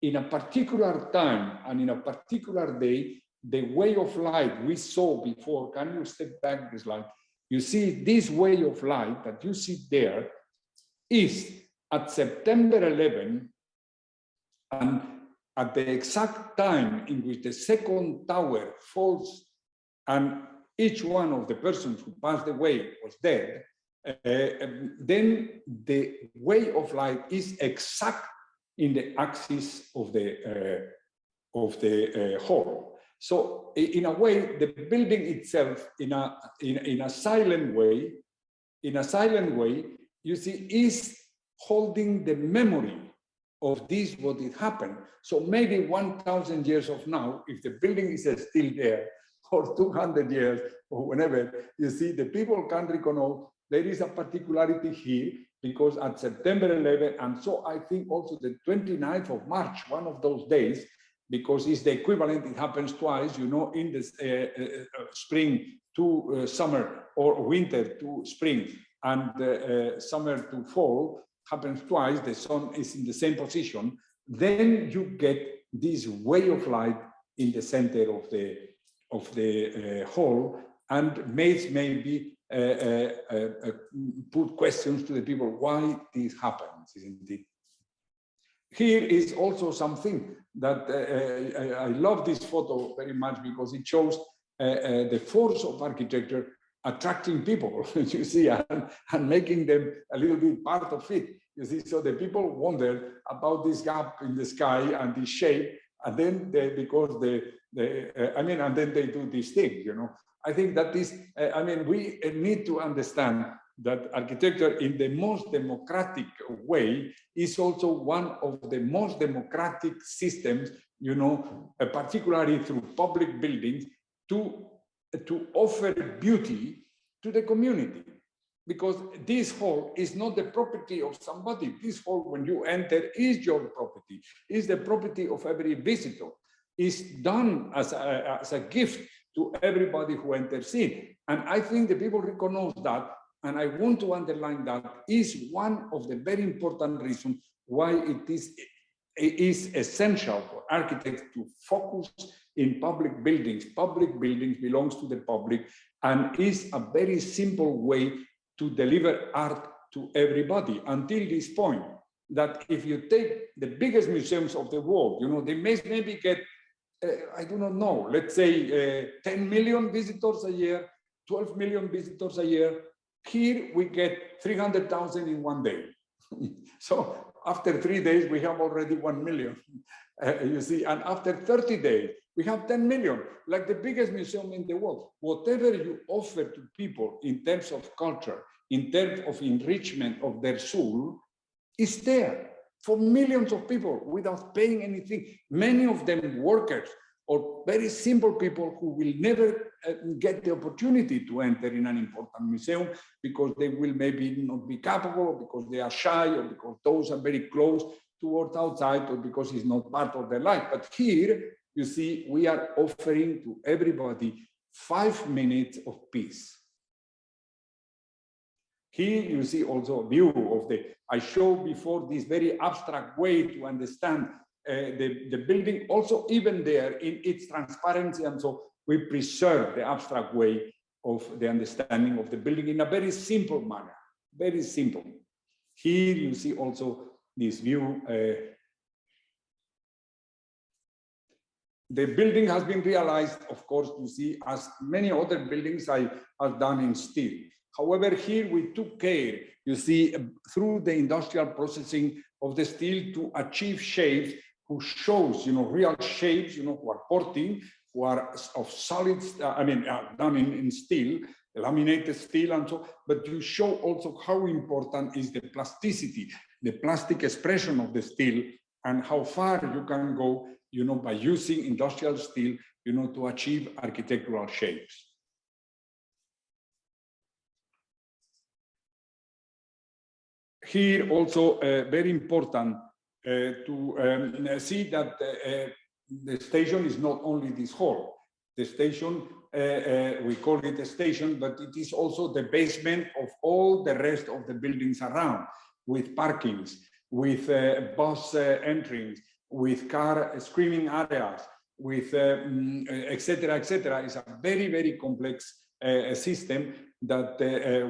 Speaker 2: in a particular time and in a particular day, the way of light we saw before, can you step back the slide? You see this way of light that you see there is at September 11, and at the exact time in which the second tower falls and each one of the persons who passed away was dead, then the way of light is exact in the axis of the hall. So in a way, the building itself, in a silent way, you see, is holding the memory of this, what it happened. So maybe 1,000 years of now, if the building is still there, or 200 years, or whenever, you see, the people can recognize there is a particularity here, because at September 11, and so I think also the 29th of March, one of those days, because it's the equivalent, it happens twice, you know, in the spring to summer, or winter to spring, and summer to fall, happens twice, the sun is in the same position, then you get this way of light in the center of the hall, and maybe put questions to the people why this happens, isn't it? Here is also something that I love this photo very much, because it shows the force of architecture attracting people, you see, and making them a little bit part of it. You see, so the people wonder about this gap in the sky and this shape, and then and then they do this thing, you know. I think that is, we need to understand that architecture in the most democratic way is also one of the most democratic systems, you know, particularly through public buildings, to offer beauty to the community. Because this hall is not the property of somebody. This hall, when you enter, is your property, is the property of every visitor. It's done as a gift to everybody who enters in. And I think the people recognize that, and I want to underline that is one of the very important reasons why it is essential for architects to focus in public buildings. Public buildings belongs to the public, and is a very simple way to deliver art to everybody, until this point, that if you take the biggest museums of the world, you know, they may maybe get, I do not know, let's say 10 million visitors a year, 12 million visitors a year. Here we get 300,000 in one day. So after 3 days, we have already 1 million, you see, and after 30 days, we have 10 million, like the biggest museum in the world. Whatever you offer to people in terms of culture, in terms of enrichment of their soul, is there for millions of people without paying anything. Many of them workers or very simple people who will never get the opportunity to enter in an important museum because they will maybe not be capable, or because they are shy, or because those are very close towards outside, or because it's not part of their life. But here, you see, we are offering to everybody 5 minutes of peace. Here you see also a view of I showed before this very abstract way to understand the building, also even there in its transparency, and so we preserve the abstract way of the understanding of the building in a very simple manner, very simple. Here you see also this view. The building has been realized, of course, you see, as many other buildings are done in steel. However, here we took care, you see, through the industrial processing of the steel to achieve shapes who shows, you know, real shapes, you know, who are porting, who are of solid, done in steel, laminated steel and so, but you show also how important is the plasticity, the plastic expression of the steel, and how far you can go, you know, by using industrial steel, you know, to achieve architectural shapes. Here also very important see that the station is not only this hall. The station, we call it a station, but it is also the basement of all the rest of the buildings around, with parkings, with bus entrings, with car screening areas, with etc. etc. It's a very, very complex system that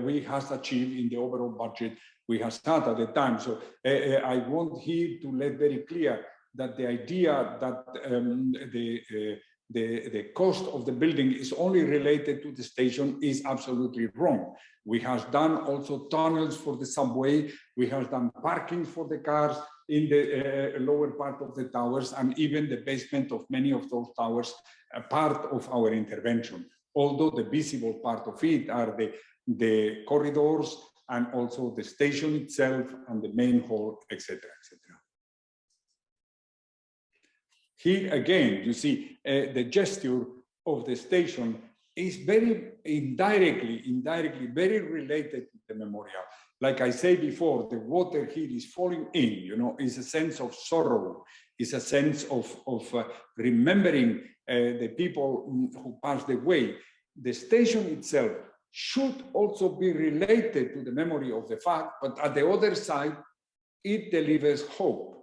Speaker 2: we have achieved in the overall budget we have had at the time. So I want here to let very clear that the idea that the cost of the building is only related to the station is absolutely wrong. We have done also tunnels for the subway. We have done parking for the cars in the lower part of the towers, and even the basement of many of those towers, a part of our intervention. Although the visible part of it are the corridors and also the station itself and the main hall, etc., etc. Here again, you see the gesture of the station is very indirectly, very related to the memorial. Like I said before, the water here is falling in, you know, is a sense of sorrow, is a sense of remembering the people who passed away. The station itself should also be related to the memory of the fact, but at the other side, it delivers hope.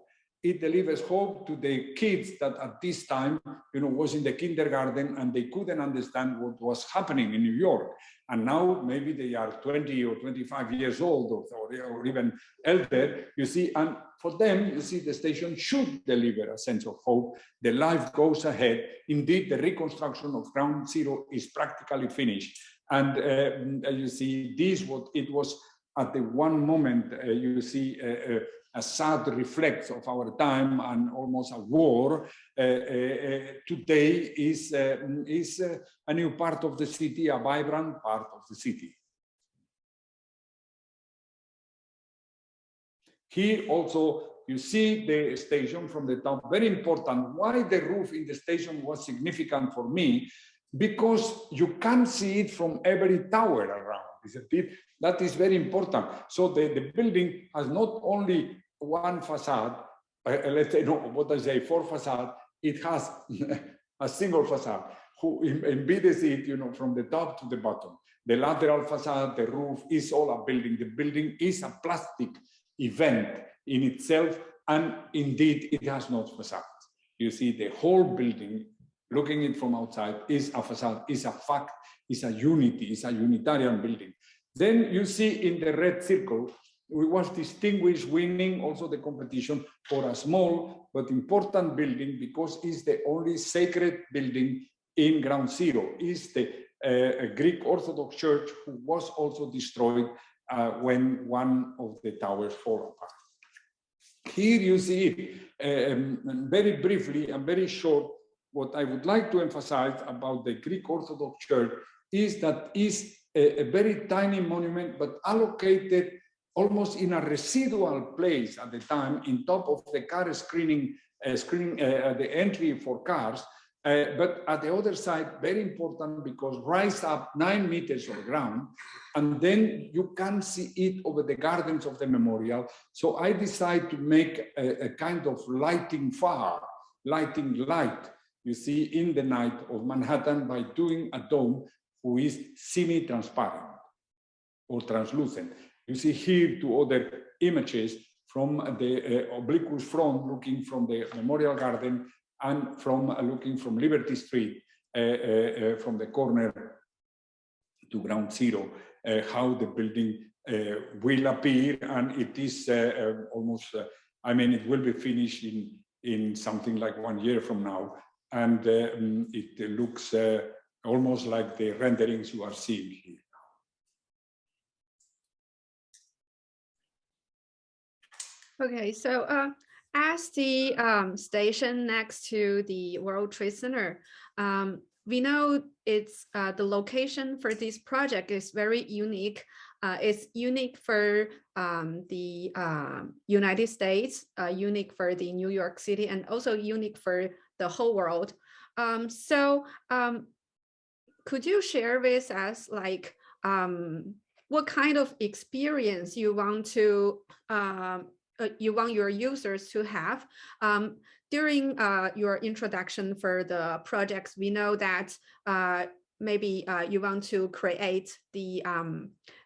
Speaker 2: It delivers hope to the kids that at this time, you know, was in the kindergarten and they couldn't understand what was happening in New York. And now maybe they are 20 or 25 years old or even elder, you see, and for them, you see, the station should deliver a sense of hope. The life goes ahead. Indeed, the reconstruction of Ground Zero is practically finished. And you see, what it was at the one moment, you see, a sad reflex of our time and almost a war. Today is a new part of the city, a vibrant part of the city. Here also, you see the station from the top, very important. Why the roof in the station was significant for me? Because you can see it from every tower around, isn't it? That is very important. So the building has not only one facade, let's say, no, what I say, four facade, it has a single facade who embeds it, you know, from the top to the bottom. The lateral facade, the roof is all a building. The building is a plastic event in itself, and indeed it has no facade. You see, the whole building, looking it from outside, is a facade, is a fact, is a unity, is a Unitarian building. Then you see in the red circle, we was distinguished, winning also the competition for a small but important building because it's the only sacred building in Ground Zero. It's the Greek Orthodox Church, who was also destroyed when one of the towers fell apart. Here you see very briefly and very short, what I would like to emphasize about the Greek Orthodox Church is that it's a very tiny monument, but allocated almost in a residual place at the time, in top of the car screening, the entry for cars. But at the other side, very important because rise up 9 meters of ground, and then you can see it over the gardens of the memorial. So I decided to make a kind of lighting light, you see, in the night of Manhattan by doing a dome who is semi-transparent or translucent. You see here two other images from the obliquous front, looking from the Memorial Garden and from looking from Liberty Street, from the corner to Ground Zero, how the building will appear, and it is almost, I mean, it will be finished in something like 1 year from now, and it looks almost like the renderings you are seeing here.
Speaker 1: Okay, so as the station next to the World Trade Center, we know it's the location for this project is very unique. It's unique for the United States, unique for the New York City, and also unique for the whole world. Could you share with us, like, what kind of experience you want to you want your users to have. During your introduction for the projects, we know that maybe you want to create the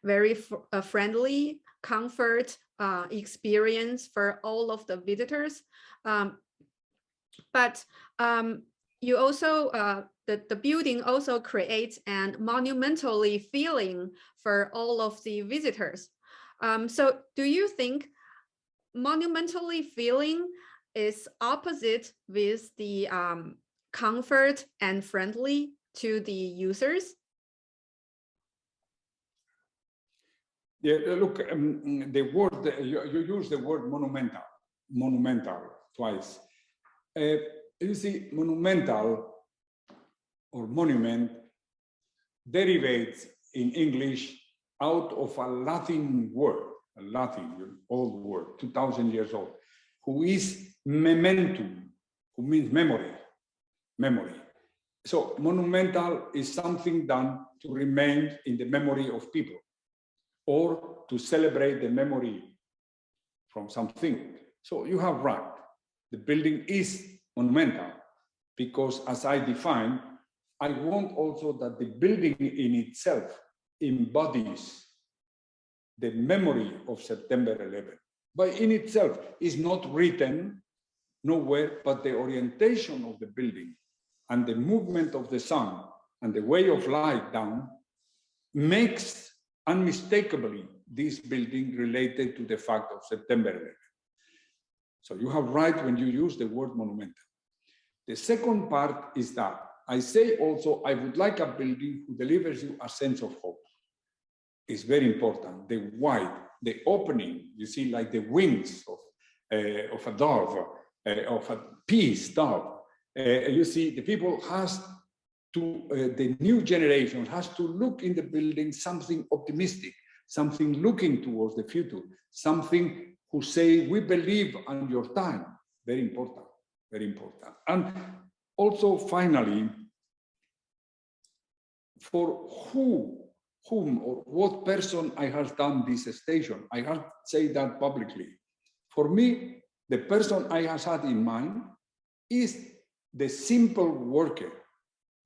Speaker 1: very friendly, comfort experience for all of the visitors. But you also, the building also creates an monumentally feeling for all of the visitors. So do you think monumentally feeling is opposite with the comfort and friendly to the users?
Speaker 2: Yeah, look, the word, you use the word monumental twice. You see, monumental or monument derivates in English out of a Latin word, a Latin old word, 2000 years old, who is mementum, who means memory. So monumental is something done to remain in the memory of people or to celebrate the memory from something. So you have right. The building is monumental because, as I define, I want also that the building in itself embodies the memory of September 11th. But in itself is not written nowhere, but the orientation of the building and the movement of the sun and the way of light down makes unmistakably this building related to the fact of September 11th. So you have right when you use the word monumental. The second part is that I say also, I would like a building who delivers you a sense of hope. It's very important. The white, the opening, you see, like the wings of a dove, of a peace dove. You see, the people has to, the new generation has to look in the building something optimistic, something looking towards the future, something who say, we believe on your time. Very important, very important. And also, finally, for whom or what person I have done this station, I have to say that publicly. For me, the person I have had in mind is the simple worker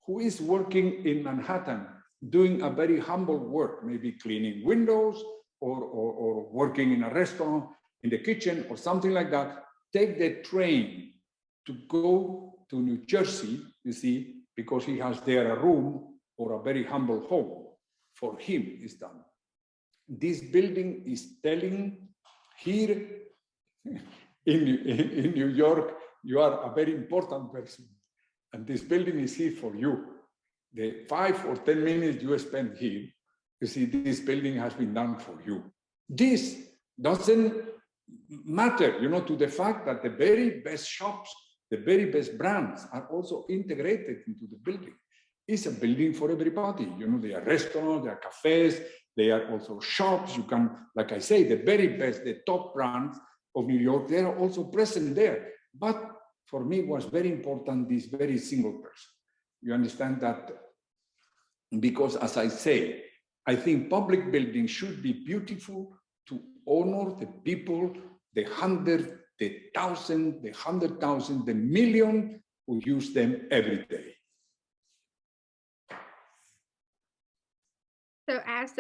Speaker 2: who is working in Manhattan, doing a very humble work, maybe cleaning windows or working in a restaurant, in the kitchen or something like that, take the train to go to New Jersey, you see, because he has there a room or a very humble home. For him is done. This building is telling here in New York, you are a very important person. And this building is here for you. The 5 or 10 minutes you spend here, you see, this building has been done for you. This doesn't matter, you know, to the fact that the very best shops, the very best brands are also integrated into the building. It's a building for everybody. You know, there are restaurants, there are cafes, there are also shops. You can, like I say, the very best, the top brands of New York, they are also present there. But for me, it was very important, this very single person. You understand that? Because as I say, I think public buildings should be beautiful to honor the people, the 100, the 1,000, the 100,000, the million who use them every day.
Speaker 1: So as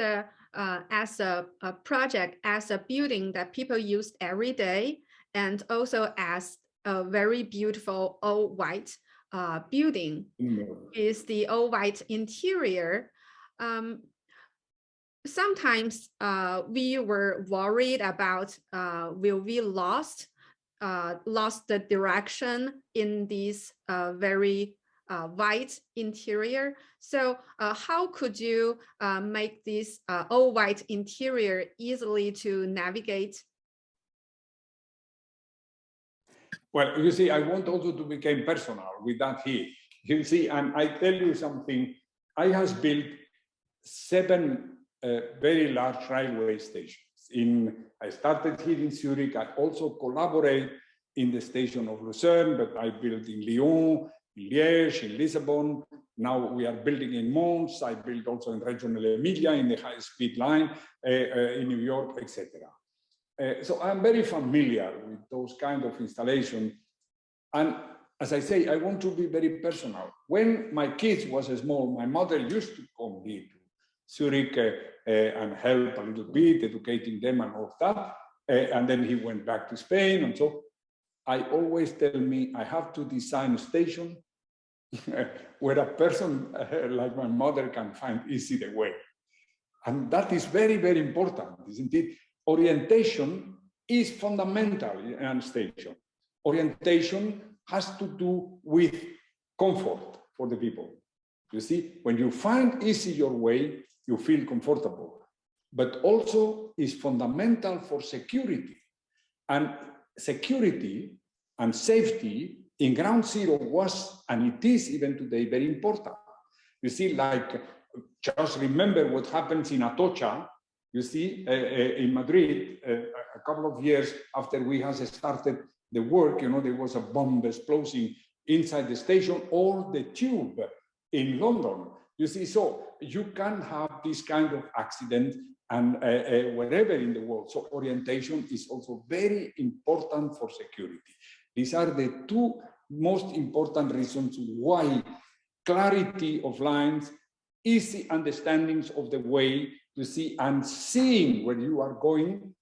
Speaker 1: a project, as a building that people use every day, and also as a very beautiful all white building is the all white interior. Sometimes we were worried about will we lost the direction in this very white interior. So how could you make this all white interior easily to navigate?
Speaker 2: Well, you see, I want also to become personal with that here. You see, and I tell you something, I have built 7 very large railway stations. I started here in Zurich. I also collaborate in the station of Lucerne, but I built in Lyon, in Liège, in Lisbon. Now we are building in Mons. I built also in Regional Emilia in the high-speed line in New York, etc. So I'm very familiar with those kind of installations. And as I say, I want to be very personal. When my kids was small, my mother used to come here to Zurich and help a little bit, educating them and all of that. And then he went back to Spain. And so I always tell me, I have to design a station where a person like my mother can find easy the way. And that is very, very important, isn't it? Orientation is fundamental in a station. Orientation has to do with comfort for the people. You see, when you find easy your way, you feel comfortable. But also is fundamental for security. And security and safety in ground zero was, and it is even today, very important. You see, like, just remember what happens in Atocha, you see, in Madrid, a couple of years after we have started the work, you know, there was a bomb exploding inside the station or the tube in London. You see, so you can have this kind of accident and wherever in the world. So orientation is also very important for security. These are the two most important reasons why clarity of lines, easy understandings of the way, you see, and seeing where you are going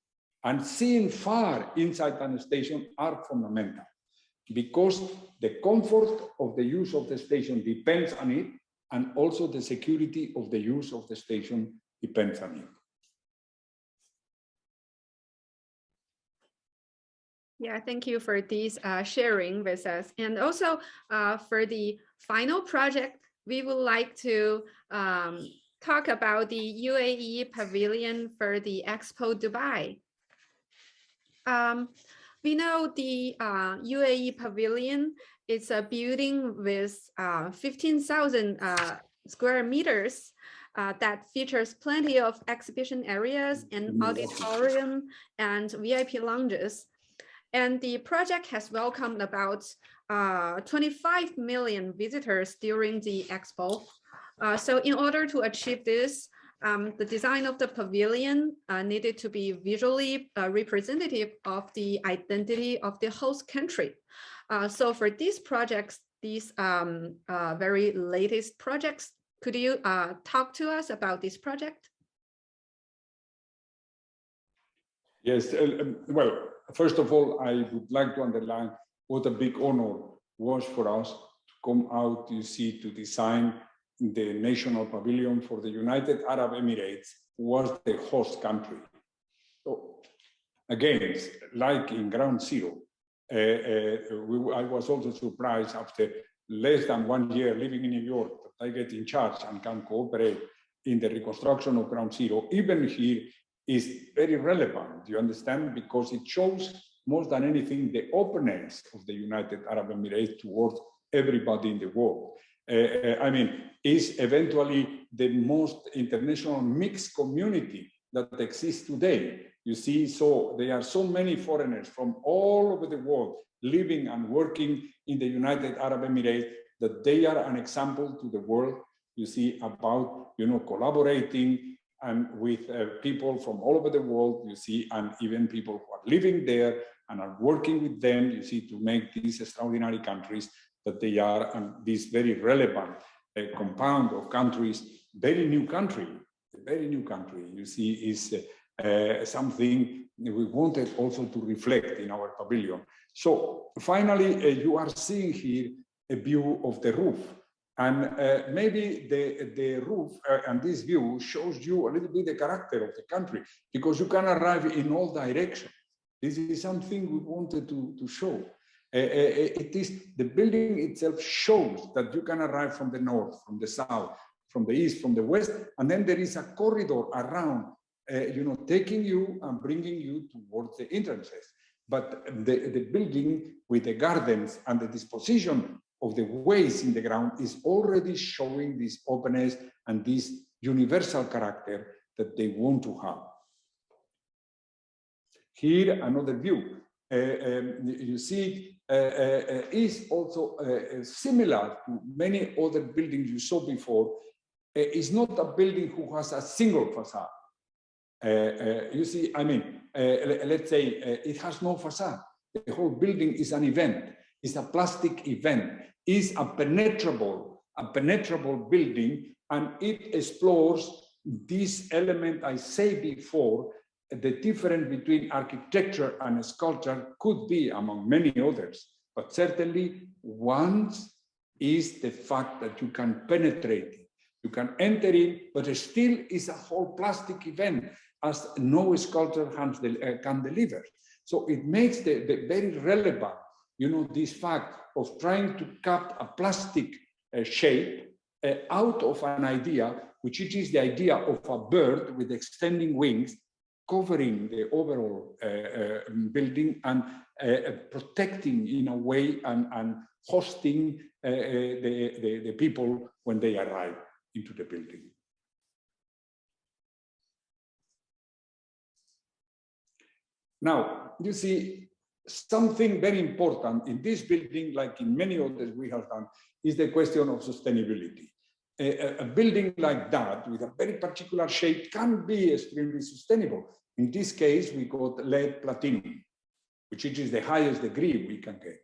Speaker 2: and seeing far inside a station are fundamental, because the comfort of the use of the station depends on it, and also the security of the use of the station depends on it.
Speaker 1: Yeah, thank you for this sharing with us. And also for the final project, we would like to talk about the UAE Pavilion for the Expo Dubai. We know the UAE Pavilion is a building with 15,000 square meters that features plenty of exhibition areas and auditorium and VIP lounges. And the project has welcomed about 25 million visitors during the Expo. So in order to achieve this, the design of the pavilion needed to be visually representative of the identity of the host country. So for these projects, these very latest projects, could you talk to us about this project?
Speaker 2: Yes, well, first of all, I would like to underline what a big honor was for us to come out, you see, to design the national pavilion for the United Arab Emirates, who was the host country. So again, like in ground zero, I was also surprised after less than 1 year living in New York that I get in charge and can cooperate in the reconstruction of ground zero. Even here is very relevant, you understand, because it shows more than anything the openness of the United Arab Emirates towards everybody in the world. I mean, is eventually the most international mixed community that exists today. You see, so there are so many foreigners from all over the world living and working in the United Arab Emirates that they are an example to the world, you see, about, you know, collaborating and with people from all over the world, you see, and even people who are living there and are working with them, you see, to make these extraordinary countries that they are, and this very relevant compound of countries, very new country, you see, is something we wanted also to reflect in our pavilion. So finally, you are seeing here a view of the roof. And maybe the roof and this view shows you a little bit the character of the country, because you can arrive in all directions. This is something we wanted to show. It is, the building itself shows that you can arrive from the north, from the south, from the east, from the west, and then there is a corridor around, you know, taking you and bringing you towards the entrances. But the building with the gardens and the disposition of the ways in the ground is already showing this openness and this universal character that they want to have. Here, another view. You see, is also similar to many other buildings you saw before. It's not a building who has a single facade. You see, I mean, let's say it has no facade. The whole building is an event. It's a plastic event. It's a penetrable building, and it explores this element I said before. The difference between architecture and sculpture could be among many others, but certainly one is the fact that you can penetrate it. You can enter in, but it still is a whole plastic event, as no sculpture can deliver. So it makes the very relevant, you know, this fact of trying to cut a plastic shape out of an idea, which it is the idea of a bird with extending wings, covering the overall building and protecting in a way and hosting the people when they arrive into the building. Now, you see, something very important in this building, like in many others we have done, is the question of sustainability. A building like that, with a very particular shape, can be extremely sustainable. In this case, we got lead platinum, which is the highest degree we can get.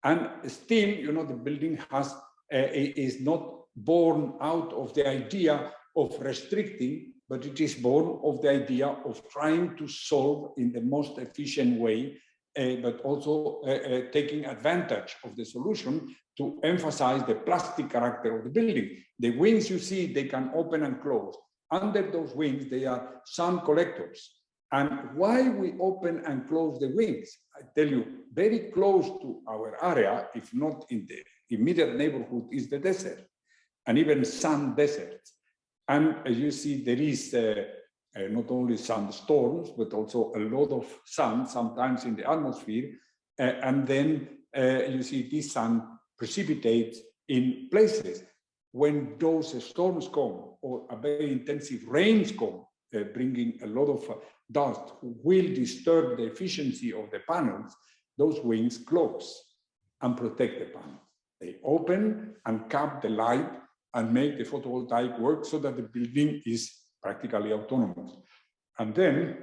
Speaker 2: And still, you know, the building has is not born out of the idea of restricting, but it is born of the idea of trying to solve in the most efficient way, but also taking advantage of the solution to emphasize the plastic character of the building. The wings you see, they can open and close. Under those wings, they are sun collectors. And why we open and close the wings? I tell you, very close to our area, if not in the immediate neighborhood, is the desert, and even sun deserts. And as you see, there is not only sandstorms, but also a lot of sun, sometimes in the atmosphere. And then you see this sun precipitates in places. When those storms come, or a very intensive rains come, bringing a lot of dust, will disturb the efficiency of the panels, those wings close and protect the panels. They open and cap the light and make the photovoltaic work so that the building is practically autonomous. And then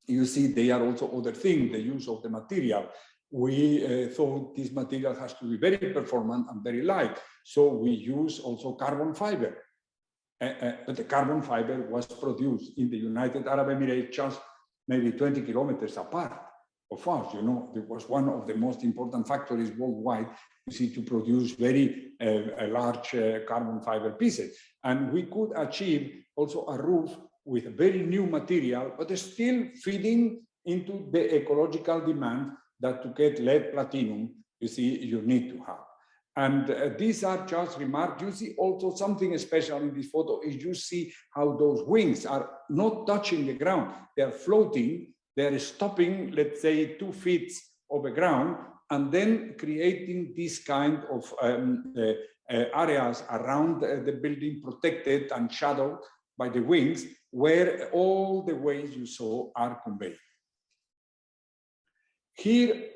Speaker 2: you see they are also other things, the use of the material. We thought this material has to be very performant and very light. So we use also carbon fiber. But the carbon fiber was produced in the United Arab Emirates, just maybe 20 kilometers apart of us. You know, it was one of the most important factories worldwide, you see, to produce very large carbon fiber pieces. And we could achieve also a roof with a very new material, but still feeding into the ecological demand that to get lead platinum, you see, you need to have. And these are just remarks. You see also something special in this photo is you see how those wings are not touching the ground. They are floating. They are stopping, let's say, 2 feet of the ground, and then creating this kind of areas around the building, protected and shadowed by the wings, where all the ways you saw are conveyed. Here,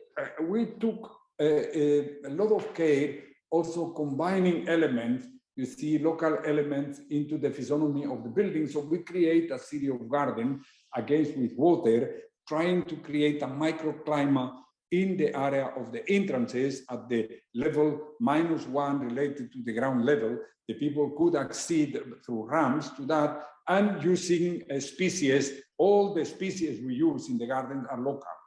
Speaker 2: we took a lot of care, also combining elements, you see local elements into the physiognomy of the building. So we create a series of gardens against with water, trying to create a microclimate in the area of the entrances at the level -1 related to the ground level. The people could accede through ramps to that, and using species. All the species we use in the garden are local.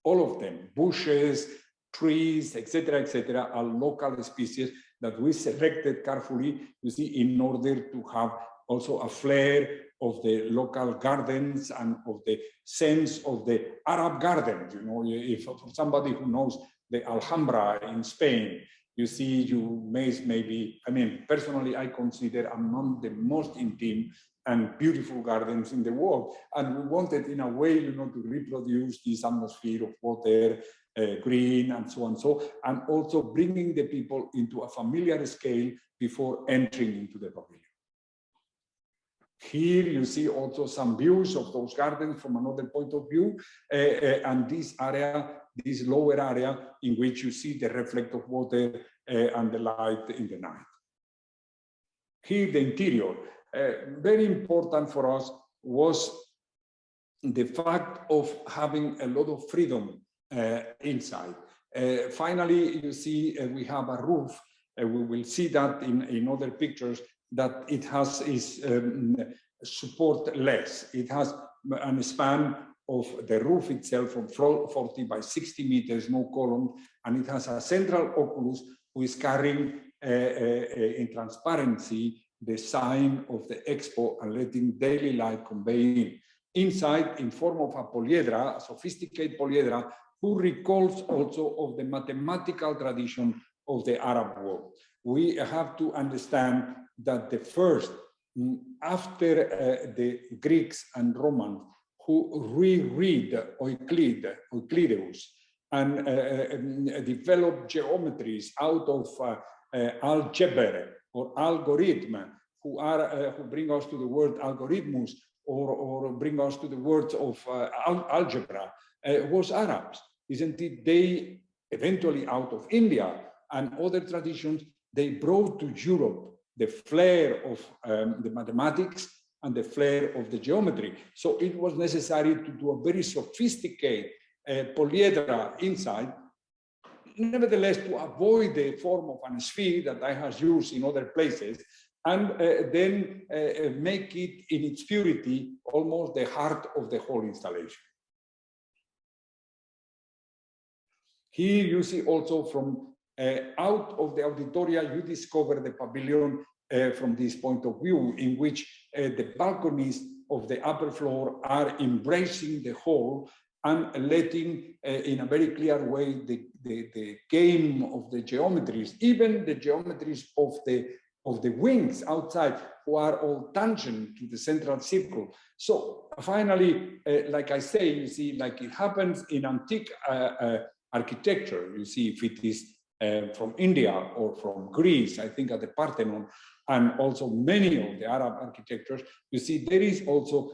Speaker 2: All of them, bushes, trees, etc., are local species that we selected carefully, you see, in order to have also a flair of the local gardens and of the sense of the Arab gardens. You know, if for somebody who knows the Alhambra in Spain, you see, you may maybe, I mean, personally, I consider among the most intimate and beautiful gardens in the world. And we wanted, in a way, you know, to reproduce this atmosphere of water, green, and so on, and also bringing the people into a familiar scale before entering into the pavilion. Here you see also some views of those gardens from another point of view, and this area, this lower area, in which you see the reflect of water and the light in the night. Here the interior, very important for us was the fact of having a lot of freedom inside. Finally, you see we have a roof. We will see that in other pictures, that it has is support less. It has a span of the roof itself from 40 by 60 meters, no column, and it has a central oculus who is carrying in transparency the sign of the Expo and letting daily light convey in. Inside, in form of a polyedra, a sophisticated polyedra, who recalls also of the mathematical tradition of the Arab world. We have to understand that the first, after the Greeks and Romans, who reread Euclides and developed geometries out of algebra or algorithm, who bring us to the word algorithmus, or bring us to the words of algebra, was Arabs, isn't it? They eventually, out of India and other traditions, they brought to Europe the flair of the mathematics and the flair of the geometry. So it was necessary to do a very sophisticated polyedra inside, nevertheless to avoid the form of a sphere that I have used in other places, and then make it in its purity almost the heart of the whole installation. Here you see also from out of the auditoria, you discover the pavilion from this point of view, in which the balconies of the upper floor are embracing the whole and letting in a very clear way the game of the geometries, even the geometries of the wings outside, who are all tangent to the central circle. So finally, like I say, you see, like it happens in antique architecture, you see, if it is from India or from Greece, I think at the Parthenon, and also many of the Arab architectures, you see, there is also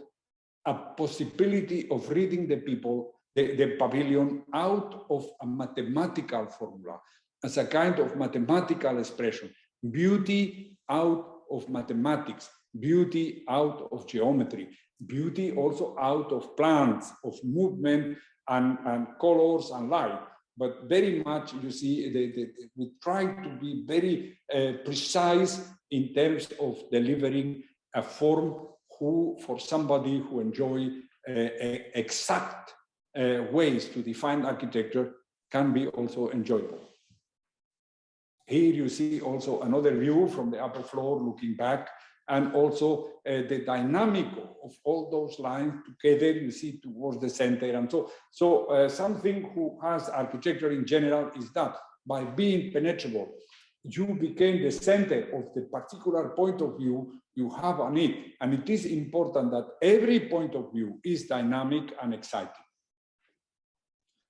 Speaker 2: a possibility of reading the people, the pavilion, out of a mathematical formula, as a kind of mathematical expression. Beauty out of mathematics, beauty out of geometry, beauty also out of plants, of movement and colors and light. But very much, you see, we try to be very precise in terms of delivering a form for somebody who enjoy exact ways to define architecture can be also enjoyable. Here you see also another view from the upper floor looking back, and also the dynamic of all those lines together, you see, towards the center. And so something who has architecture in general is that by being penetrable, you became the center of the particular point of view you have on it. And it is important that every point of view is dynamic and exciting.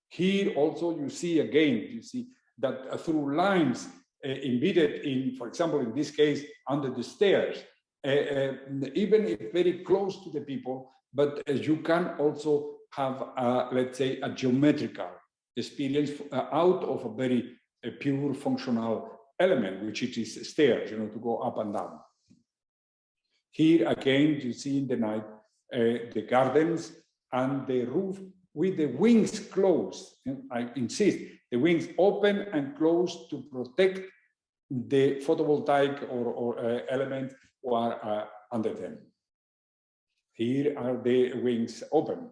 Speaker 2: Here also you see again, you see that through lines embedded in, for example, in this case, under the stairs, even if very close to the people, but you can also have, let's say, a geometrical experience out of a very pure functional element, which it is stairs, you know, to go up and down. Here again, you see in the night the gardens and the roof with the wings closed. I insist, the wings open and closed to protect the photovoltaic or elements who are under them. Here are the wings open.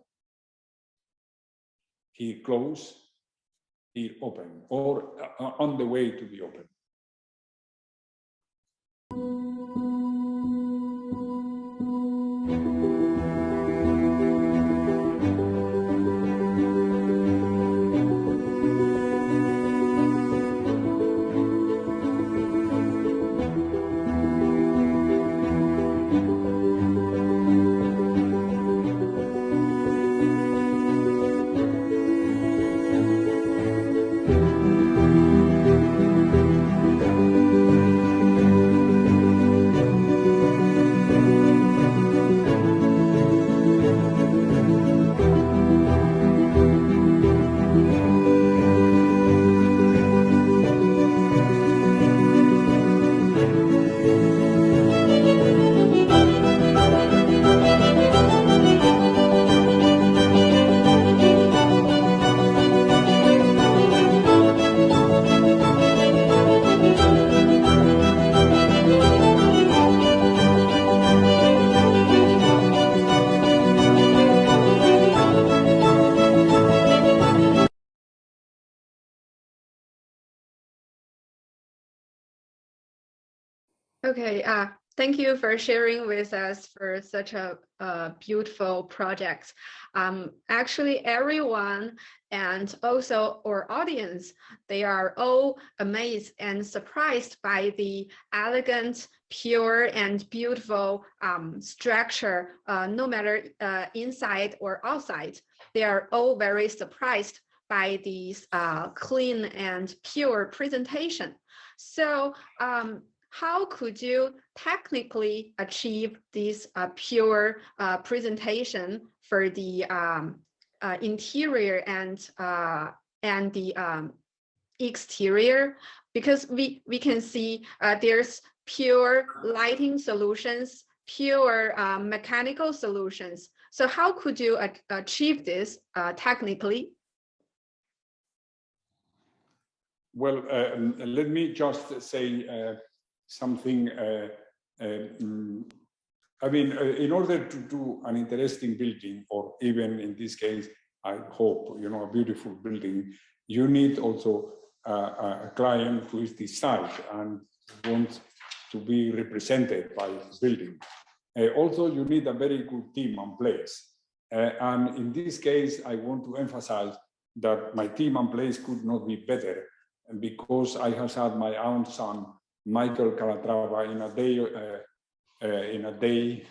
Speaker 2: Here closed, here open, or on the way to be open.
Speaker 1: Okay, thank you for sharing with us for such a beautiful project. Actually, everyone and also our audience, they are all amazed and surprised by the elegant, pure, and beautiful structure, no matter inside or outside. They are all very surprised by these clean and pure presentation. So, how could you technically achieve this pure presentation for the interior and the exterior? Because we can see there's pure lighting solutions, pure mechanical solutions. So how could you achieve this technically?
Speaker 2: Well, let me just say something. I mean, in order to do an interesting building, or even in this case, I hope, you know, a beautiful building, you need also a client who is decided and wants to be represented by the building. Also, you need a very good team in place. And in this case, I want to emphasize that my team in place could not be better, because I have had my own son, Michael Calatrava, in a day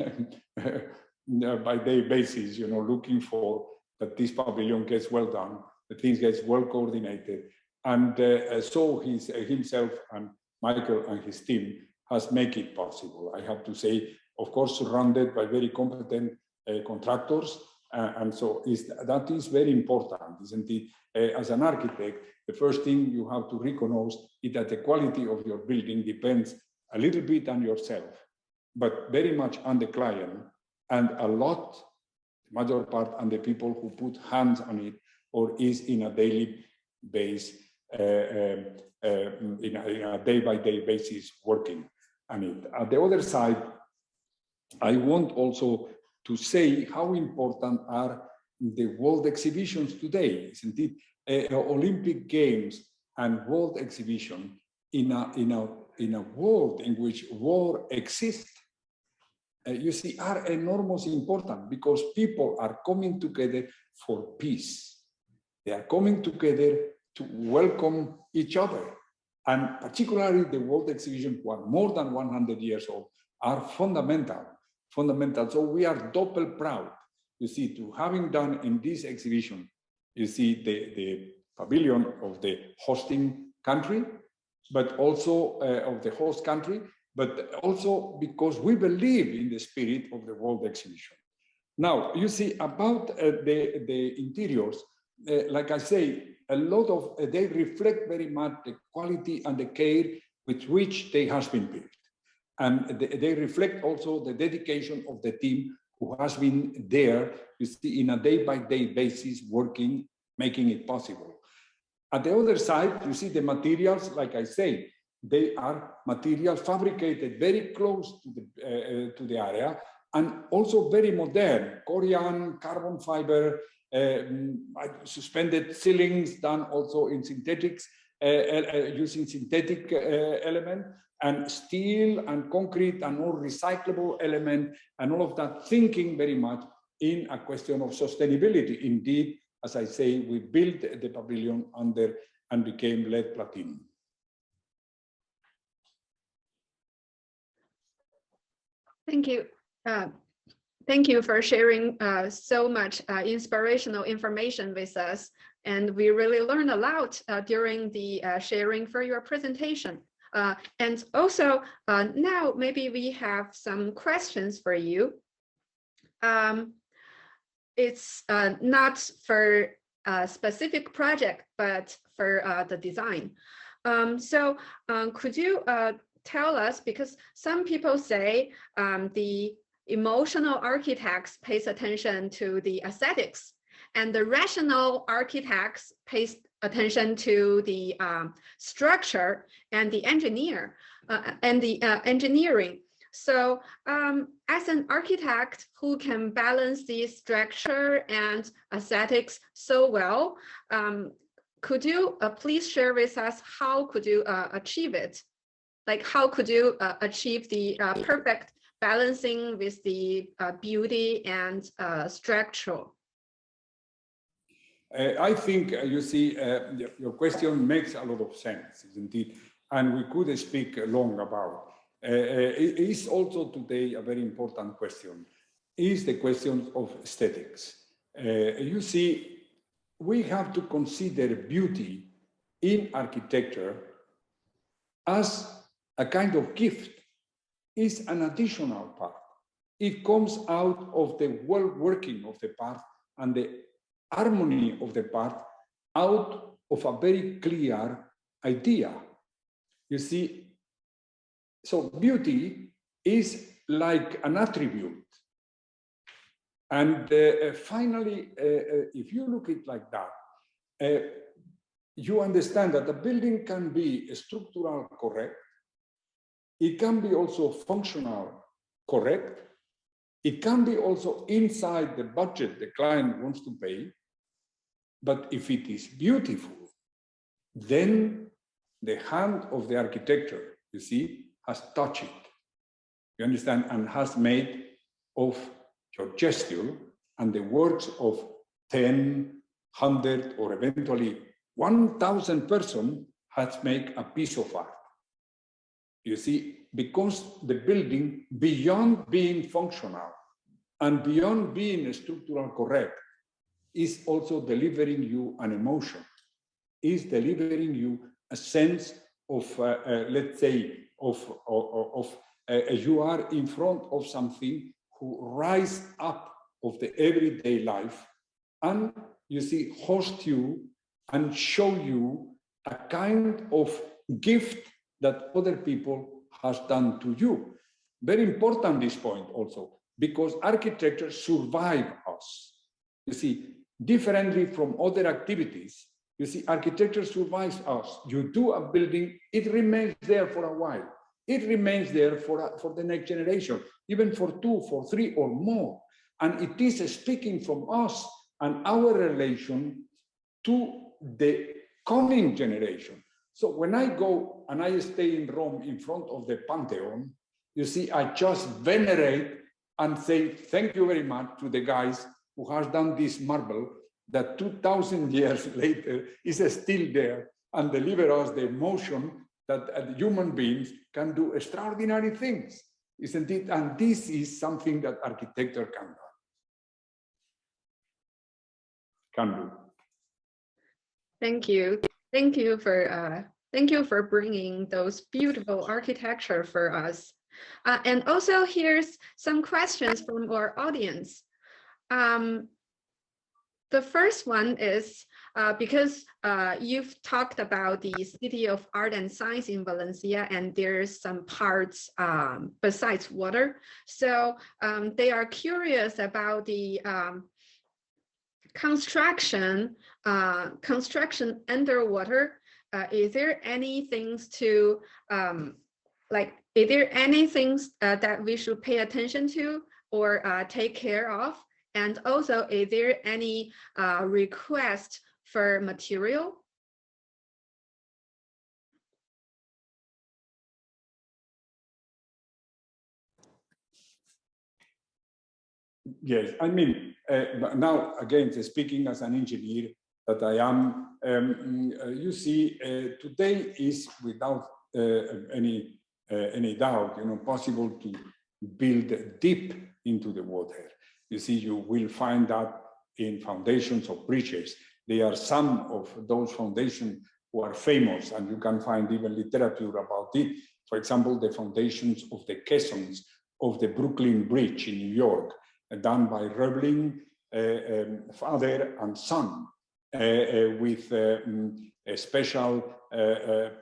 Speaker 2: by day basis, you know, looking for that this pavilion gets well done, that things gets well coordinated, and so himself and Michael and his team has made it possible. I have to say, of course, surrounded by very competent contractors, and so that is very important, isn't it? As an architect, the first thing you have to recognize is that the quality of your building depends a little bit on yourself, but very much on the client, and a lot, the major part, on the people who put hands on it or is in a daily base, in a day-by-day basis working on it. At the other side, I want also to say how important are the world exhibitions today, isn't it? Olympic Games and world exhibition in a world in which war exists, you see, are enormously important, because people are coming together for peace. They are coming together to welcome each other. And particularly the world exhibition, who are more than 100 years old, are fundamental. So we are double proud, you see, to having done in this exhibition, you see, the pavilion of the hosting country, but also of the host country, but also because we believe in the spirit of the world exhibition. Now, you see, about the interiors, like I say, a lot of, they reflect very much the quality and the care with which they has been built. And they reflect also the dedication of the team who has been there, you see, in a day-by-day basis, working, making it possible. At the other side, you see the materials, like I say, they are materials fabricated very close to the area, and also very modern, Korean carbon fiber, suspended ceilings done also in synthetics, using synthetic element, and steel and concrete and all recyclable element, and all of that, thinking very much in a question of sustainability. Indeed, as I say, we built the pavilion under and became lead platinum.
Speaker 1: Thank you. Thank you for sharing so much inspirational information with us. And we really learned a lot during the sharing for your presentation. And also now maybe we have some questions for you. It's not for a specific project, but for the design. So could you tell us, because some people say the emotional architects pays attention to the aesthetics, and the rational architects pays attention to the structure and the engineering. So as an architect who can balance the structure and aesthetics so well, could you please share with us how could you achieve it? like how could you achieve the perfect balancing with the beauty and structure?
Speaker 2: I think, you see, your question makes a lot of sense, isn't it? And we could speak long about. It is also today a very important question, is the question of aesthetics. You see, we have to consider beauty in architecture as a kind of gift. It's an additional part. It comes out of the well-working of the part and the harmony of the part out of a very clear idea. You see, so beauty is like an attribute. And finally, if you look at it like that, you understand that a building can be structural correct. It can be also functional correct. It can be also inside the budget the client wants to pay. But if it is beautiful, then the hand of the architecture, you see, has touched it. You understand? And has made of your gesture and the works of 10, 100, or eventually 1,000 persons has made a piece of art. You see, because the building, beyond being functional and beyond being structural correct, is also delivering you an emotion, is delivering you a sense of, let's say, you are in front of something who rise up of the everyday life and, you see, host you and show you a kind of gift that other people has done to you. Very important, this point also, because architecture survives us. You see, differently from other activities, you see, architecture survives us. You do a building, it remains there for a while. It remains there for the next generation, even for 2, for 3, or more. And it is speaking from us and our relation to the coming generation. So when I go and I stay in Rome in front of the Pantheon, you see, I just venerate and say, thank you very much to the guys who has done this marble that 2,000 years later is still there and deliver us the emotion that human beings can do extraordinary things, isn't it? And this is something that architecture can do.
Speaker 1: Thank you. Thank you for bringing those beautiful architecture for us. And also here's some questions from our audience. The first one is because you've talked about the City of Art and Science in Valencia, and there's some parts besides water. So they are curious about the construction underwater. Is there any things to is there any things that we should pay attention to or take care of? And also, is there any request for material?
Speaker 2: Yes, I mean, now again, speaking as an engineer that I am, you see, today is without any doubt, you know, possible to build deep into the water. You see, you will find that in foundations of bridges. There are some of those foundations who are famous, and you can find even literature about it. For example, the foundations of the caissons of the Brooklyn Bridge in New York, done by Roebling, father and son, with a special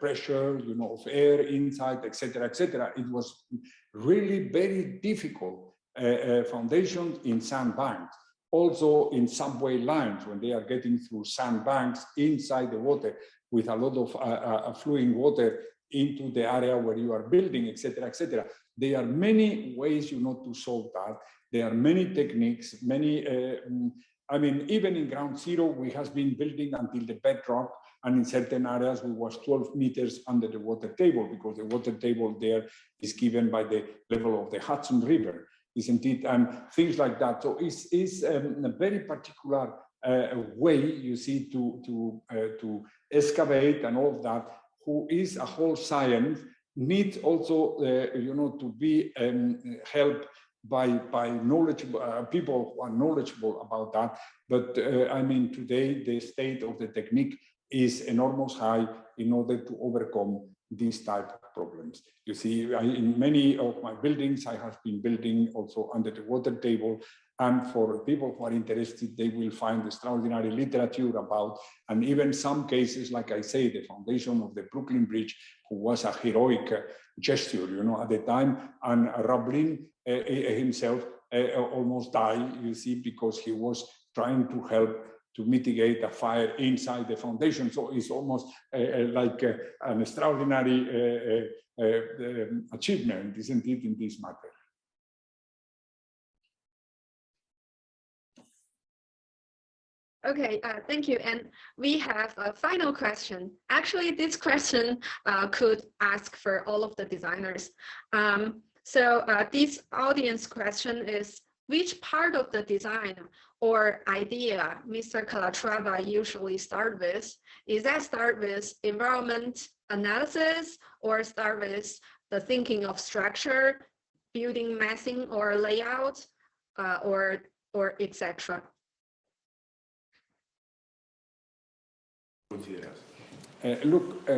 Speaker 2: pressure, you know, of air inside, etc., etc. It was really very difficult foundations in sandbanks, also in subway lines when they are getting through sandbanks inside the water with a lot of flowing water into the area where you are building, etc., etc. There are many ways, you know, to solve that. There are many techniques, many, I mean, even in ground zero, we have been building until the bedrock, and in certain areas we was 12 meters under the water table, because the water table there is given by the level of the Hudson River, isn't it? And things like that. So it's a very particular way, you see, to excavate and all of that, who is a whole science, needs also, you know, to be helped by knowledgeable people who are knowledgeable about that. But I mean, today the state of the technique is enormous high in order to overcome these type of problems. You see, in many of my buildings, I have been building also under the water table. And for people who are interested, they will find extraordinary literature about, and even some cases, like I say, the foundation of the Brooklyn Bridge, who was a heroic gesture, you know, at the time, and Rablin himself almost died, you see, because he was trying to help to mitigate a fire inside the foundation. So it's almost like an extraordinary achievement, isn't it, in this matter?
Speaker 1: Okay, thank you. And we have a final question. Actually, this question could ask for all of the designers. So this audience question is, which part of the design or idea Mr. Calatrava usually start with? Is that start with environment analysis, or start with the thinking of structure, building massing or layout, or etc.?
Speaker 2: Look,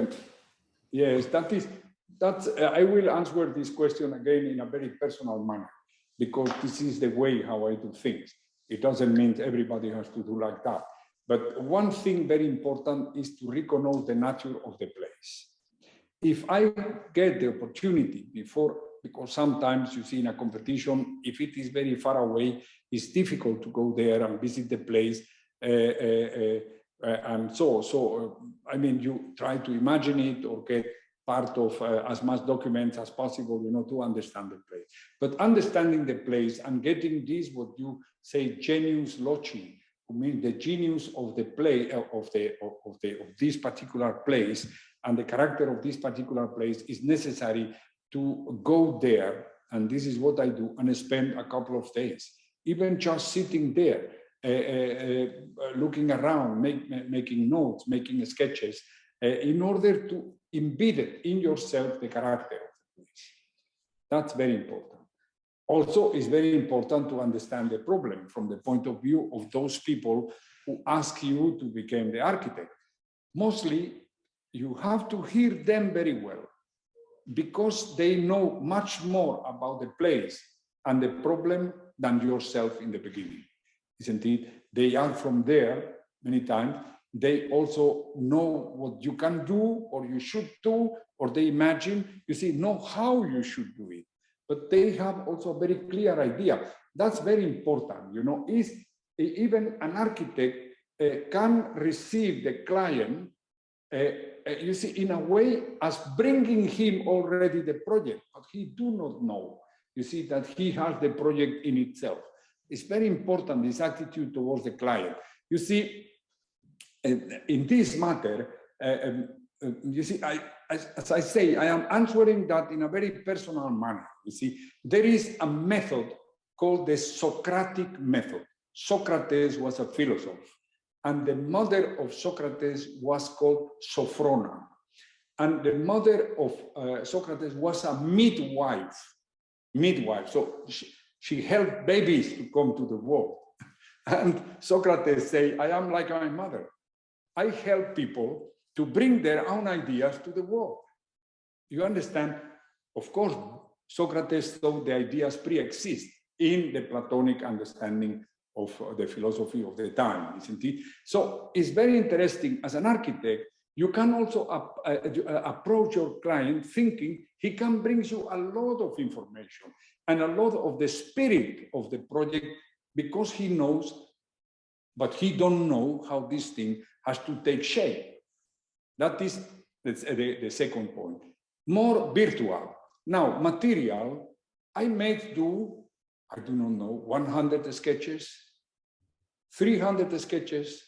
Speaker 2: yes, that's I will answer this question again in a very personal manner, because this is the way how I do things. It doesn't mean everybody has to do like that. But one thing very important is to recognize the nature of the place. If I get the opportunity before, because sometimes you see in a competition, if it is very far away, it's difficult to go there and visit the place. And so I mean, you try to imagine it or get part of as much documents as possible, you know, to understand the place. But understanding the place and getting this, what you say, genius loci, who means the genius of the play of this particular place and the character of this particular place, is necessary to go there. And this is what I do, and spend a couple of days, even just sitting there. Looking around, making notes, making sketches, in order to embed it in yourself the character of the place. That's very important. Also, it's very important to understand the problem from the point of view of those people who ask you to become the architect. Mostly, you have to hear them very well, because they know much more about the place and the problem than yourself in the beginning. Isn't it? They are from there many times. They also know what you can do or you should do, or they imagine, you see, know how you should do it. But they have also a very clear idea. That's very important, you know, is even an architect can receive the client, you see, in a way as bringing him already the project, but he do not know, you see, that he has the project in itself. It's very important, this attitude towards the client. You see, in this matter, you see, as I say, I am answering that in a very personal manner. You see, there is a method called the Socratic method. Socrates was a philosopher, and the mother of Socrates was called Sophrona. And the mother of Socrates was a midwife. So she helped babies to come to the world. And Socrates said, I am like my mother. I help people to bring their own ideas to the world. You understand? Of course, Socrates thought the ideas pre-exist in the Platonic understanding of the philosophy of the time, isn't it? So it's very interesting. As an architect, you can also approach your client thinking he can bring you a lot of information and a lot of the spirit of the project, because he knows, but he don't know how this thing has to take shape. That is the second point. More virtual. Now, material, I may do, I do not know, 100 sketches, 300 sketches,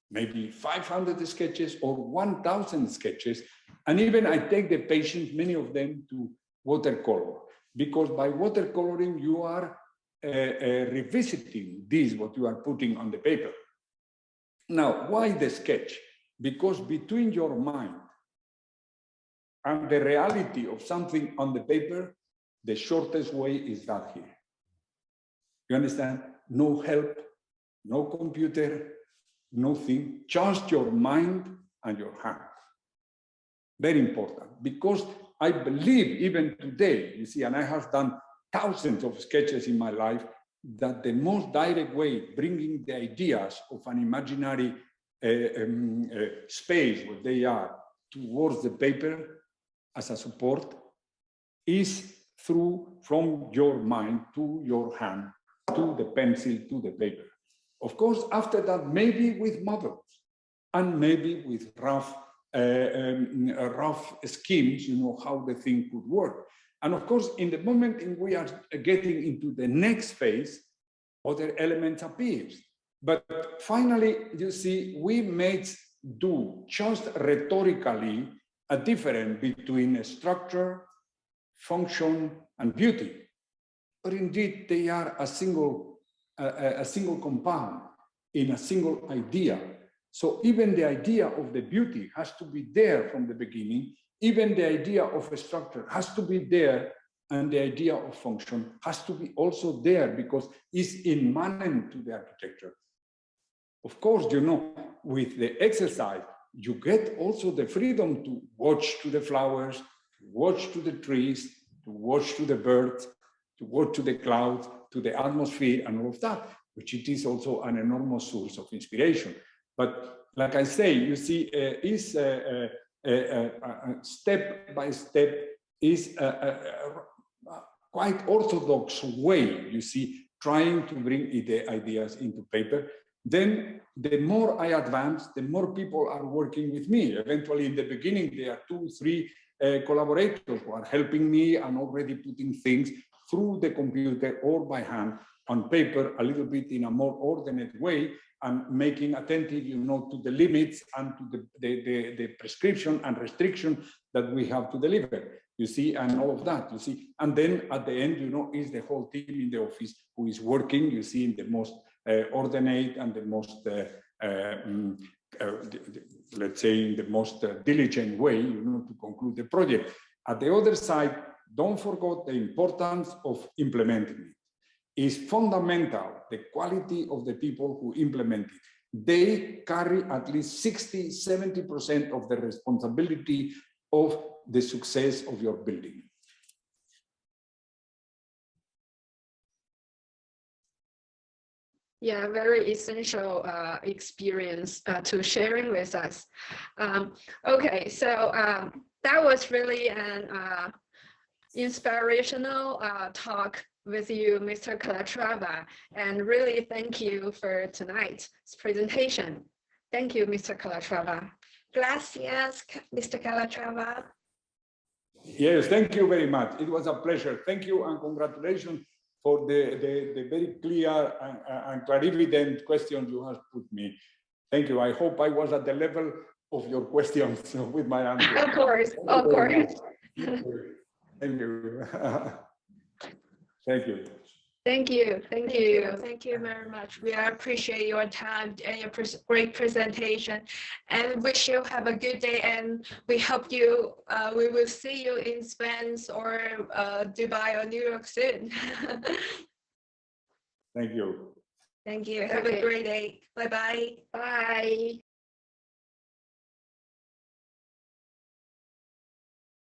Speaker 2: maybe 500 sketches or 1,000 sketches. And even I take the patients, many of them, to watercolor, because by watercoloring, you are revisiting this, what you are putting on the paper. Now, why the sketch? Because between your mind and the reality of something on the paper, the shortest way is that here. You understand? No help, no computer, nothing, just your mind and your hand. Very important, because I believe even today, you see, and I have done thousands of sketches in my life, that the most direct way bringing the ideas of an imaginary space where they are towards the paper as a support is through from your mind to your hand, to the pencil, to the paper. Of course, after that, maybe with models and maybe with rough schemes, you know, how the thing could work. And of course, in the moment in we are getting into the next phase, other elements appear. But finally, you see, we made do just rhetorically a difference between structure, function, and beauty. But indeed, they are a single compound in a single idea. So even the idea of the beauty has to be there from the beginning. Even the idea of a structure has to be there, and the idea of function has to be also there because it's immanent to the architecture. Of course, you know, with the exercise, you get also the freedom to watch to the flowers, to watch to the trees, to watch to the birds, to watch to the clouds, to the atmosphere and all of that, which it is also an enormous source of inspiration. But like I say, you see, is step by step is a quite orthodox way, you see, trying to bring the ideas into paper. Then the more I advance, the more people are working with me. Eventually, in the beginning, there are 2, 3 collaborators who are helping me and already putting things through the computer or by hand on paper, a little bit in a more ordered way, and making attentive, you know, to the limits and to the prescription and restriction that we have to deliver, you see, and all of that, you see. And then at the end, you know, is the whole team in the office who is working, you see, in the most ordered and the most, let's say, in the most diligent way, you know, to conclude the project. At the other side, don't forget the importance of implementing it. It's fundamental, the quality of the people who implement it. They carry at least 60, 70% of the responsibility of the success of your building.
Speaker 1: Yeah, very essential experience to sharing with us. Okay, so that was really an inspirational talk with you, Mr. Calatrava, and really thank you for tonight's presentation. Thank you, Mr. Calatrava. Gracias, Mr. Calatrava.
Speaker 2: Yes, thank you very much. It was a pleasure. Thank you and congratulations for the very clear and clarivident questions you have put me. Thank you. I hope I was at the level of your questions with my answer.
Speaker 1: Of course, of course.
Speaker 2: Thank you. Thank you.
Speaker 1: Thank you. Thank you. Thank you very much. We appreciate your time and your great presentation, and wish you have a good day. And we hope you, we will see you in Spain or Dubai or New York soon.
Speaker 2: Thank you.
Speaker 1: Thank you. Have a great day. Bye-bye. Bye.